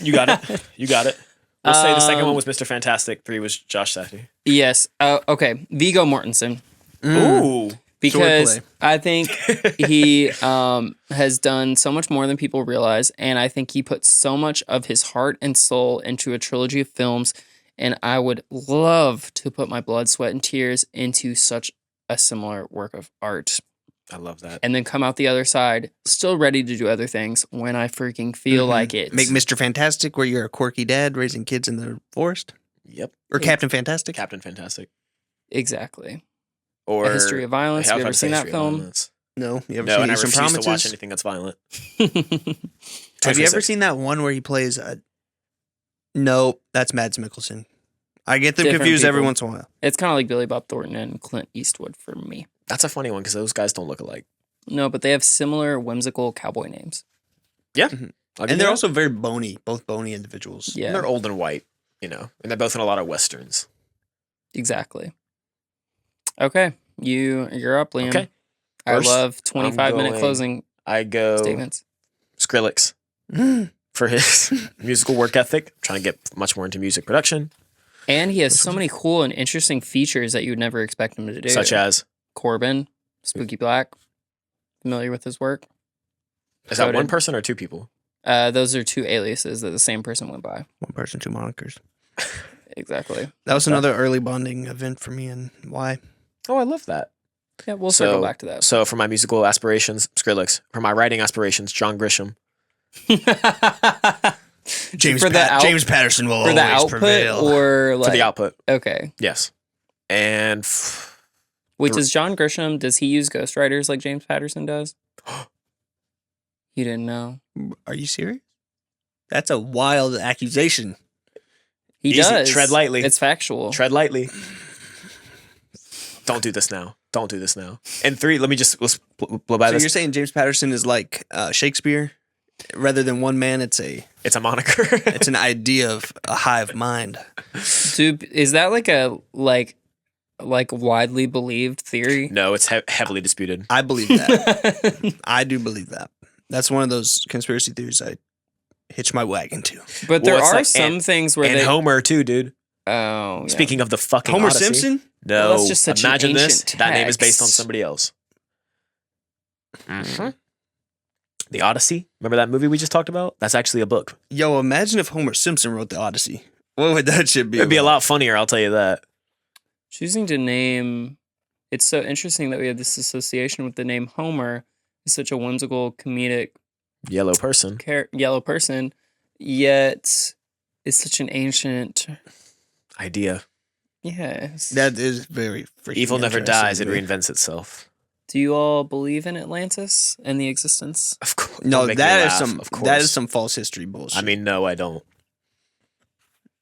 You got it. You got it. We'll say the second one was Mr. Fantastic. 3 was Josh Safdie. Yes. Okay. Viggo Mortensen. Ooh. Because I think he has done so much more than people realize, and I think he put so much of his heart and soul into a trilogy of films, and I would love to put my blood, sweat, and tears into such a similar work of art. I love that. And then come out the other side, still ready to do other things when I freaking feel like it. Make Mr. Fantastic, where you're a quirky dad raising kids in the forest. Yep. Or Captain Fantastic. Captain Fantastic. Exacy. Or A History of Violence. Have you ever seen that film? No. You ever No, seen and I Eastern refuse Promises? to watch anything that's violent. Have you ever seen that one where he plays a... No, that's Mads Mikkelsen. I get them Different confused every people. once in a while. It's kind of like Billy Bob Thornton and Clint Eastwood for me. That's a funny one because those guys don't look alike. No, but they have similar whimsical cowboy names. Yeah. And they're also very bony, both bony individuals. Yeah, And they're old and white, you know, and they're both in a lot of westerns. exactly. Okay, you're up, Liam. Okay. I First, love 25-minute going- closing I go statements. Skrillex for his musical work ethic. I'm trying to get much more into music production. And he has so many cool and interesting features that you would never expect him to do. Such as? Corbin, Spooky Black. Familiar with his work? Is that one person or two people? Those are two aliases that the same person went by. One person, two monikers. Exactly. That was another early bonding event for me and why. Oh, I love that. Yeah, we'll circle back to that. So for my musical aspirations, Skrillex. For my writing aspirations, John Grisham. James for the James Patterson will for the always output prevail. or like For the output, Okay. yes. And Wait, does John Grisham, does he use ghostwriters like James Patterson does? You didn't know. Are you serious? That's a wild accusation. He Easy. does. Tread lightly. It's factual. tread lightly. Don't do this now. Don't do this now. And 3, let's blow by So this. you're saying James Patterson is like Shakespeare? Rather than one man, it's It's a moniker. it's an idea of a hive mind. Dude, is that like a widely believed theory? No, it's heavily disputed. I believe that. I do believe that. That's one of those conspiracy theories I hitch my wagon to. But there Well, it's are like- some things where And they. Homer too, dude. Oh, yeah. Speaking of the fucking Homer Odyssey. Simpson? No, Well, that's just such an imagine this. ancient That name is based on text. somebody else. Mhm. The Odyssey. Remember that movie we just talked about? That's actually a book. Yo, imagine if Homer Simpson wrote the Odyssey. What would that shit be? It'd be a about? lot funnier, I'll tell you that. Choosing to name. It's so interesting that we have this association with the name Homer. Is such a whimsical, comedic, Yellow person. yellow person, yet is such an ancient. Idea. Yes. That is very freaking Evil never interesting dies, to it me. reinvents itself. Do you all believe in Atlantis and the existence? Of course. No, Don't make me that is laugh, some of course. that is some false history bullshit. I mean, no, I don't.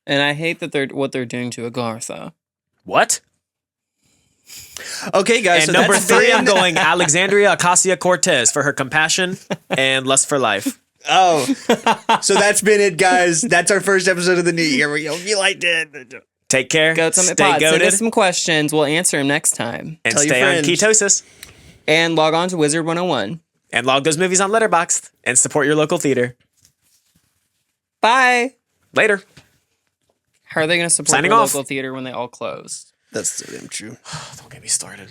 And I hate that what they're doing to Agartha. What? okay, guys. And so number that's 3, been- I'm going Alexandria Ocasio-Cortez for her compassion and lust for life. Oh, so that's been it, guys. That's our first episode of the new year. We hope you liked it. Take care. Go to stay Pod. Send goated. us some questions. We'll answer them next time. And Tell your stay on friends. ketosis. And log on to Wizard 101. And log those movies on Letterboxd. And support your local theater. Bye. Later. How are they going to support Signing their off. local theater when they all close? That's so damn true. Don't get me started.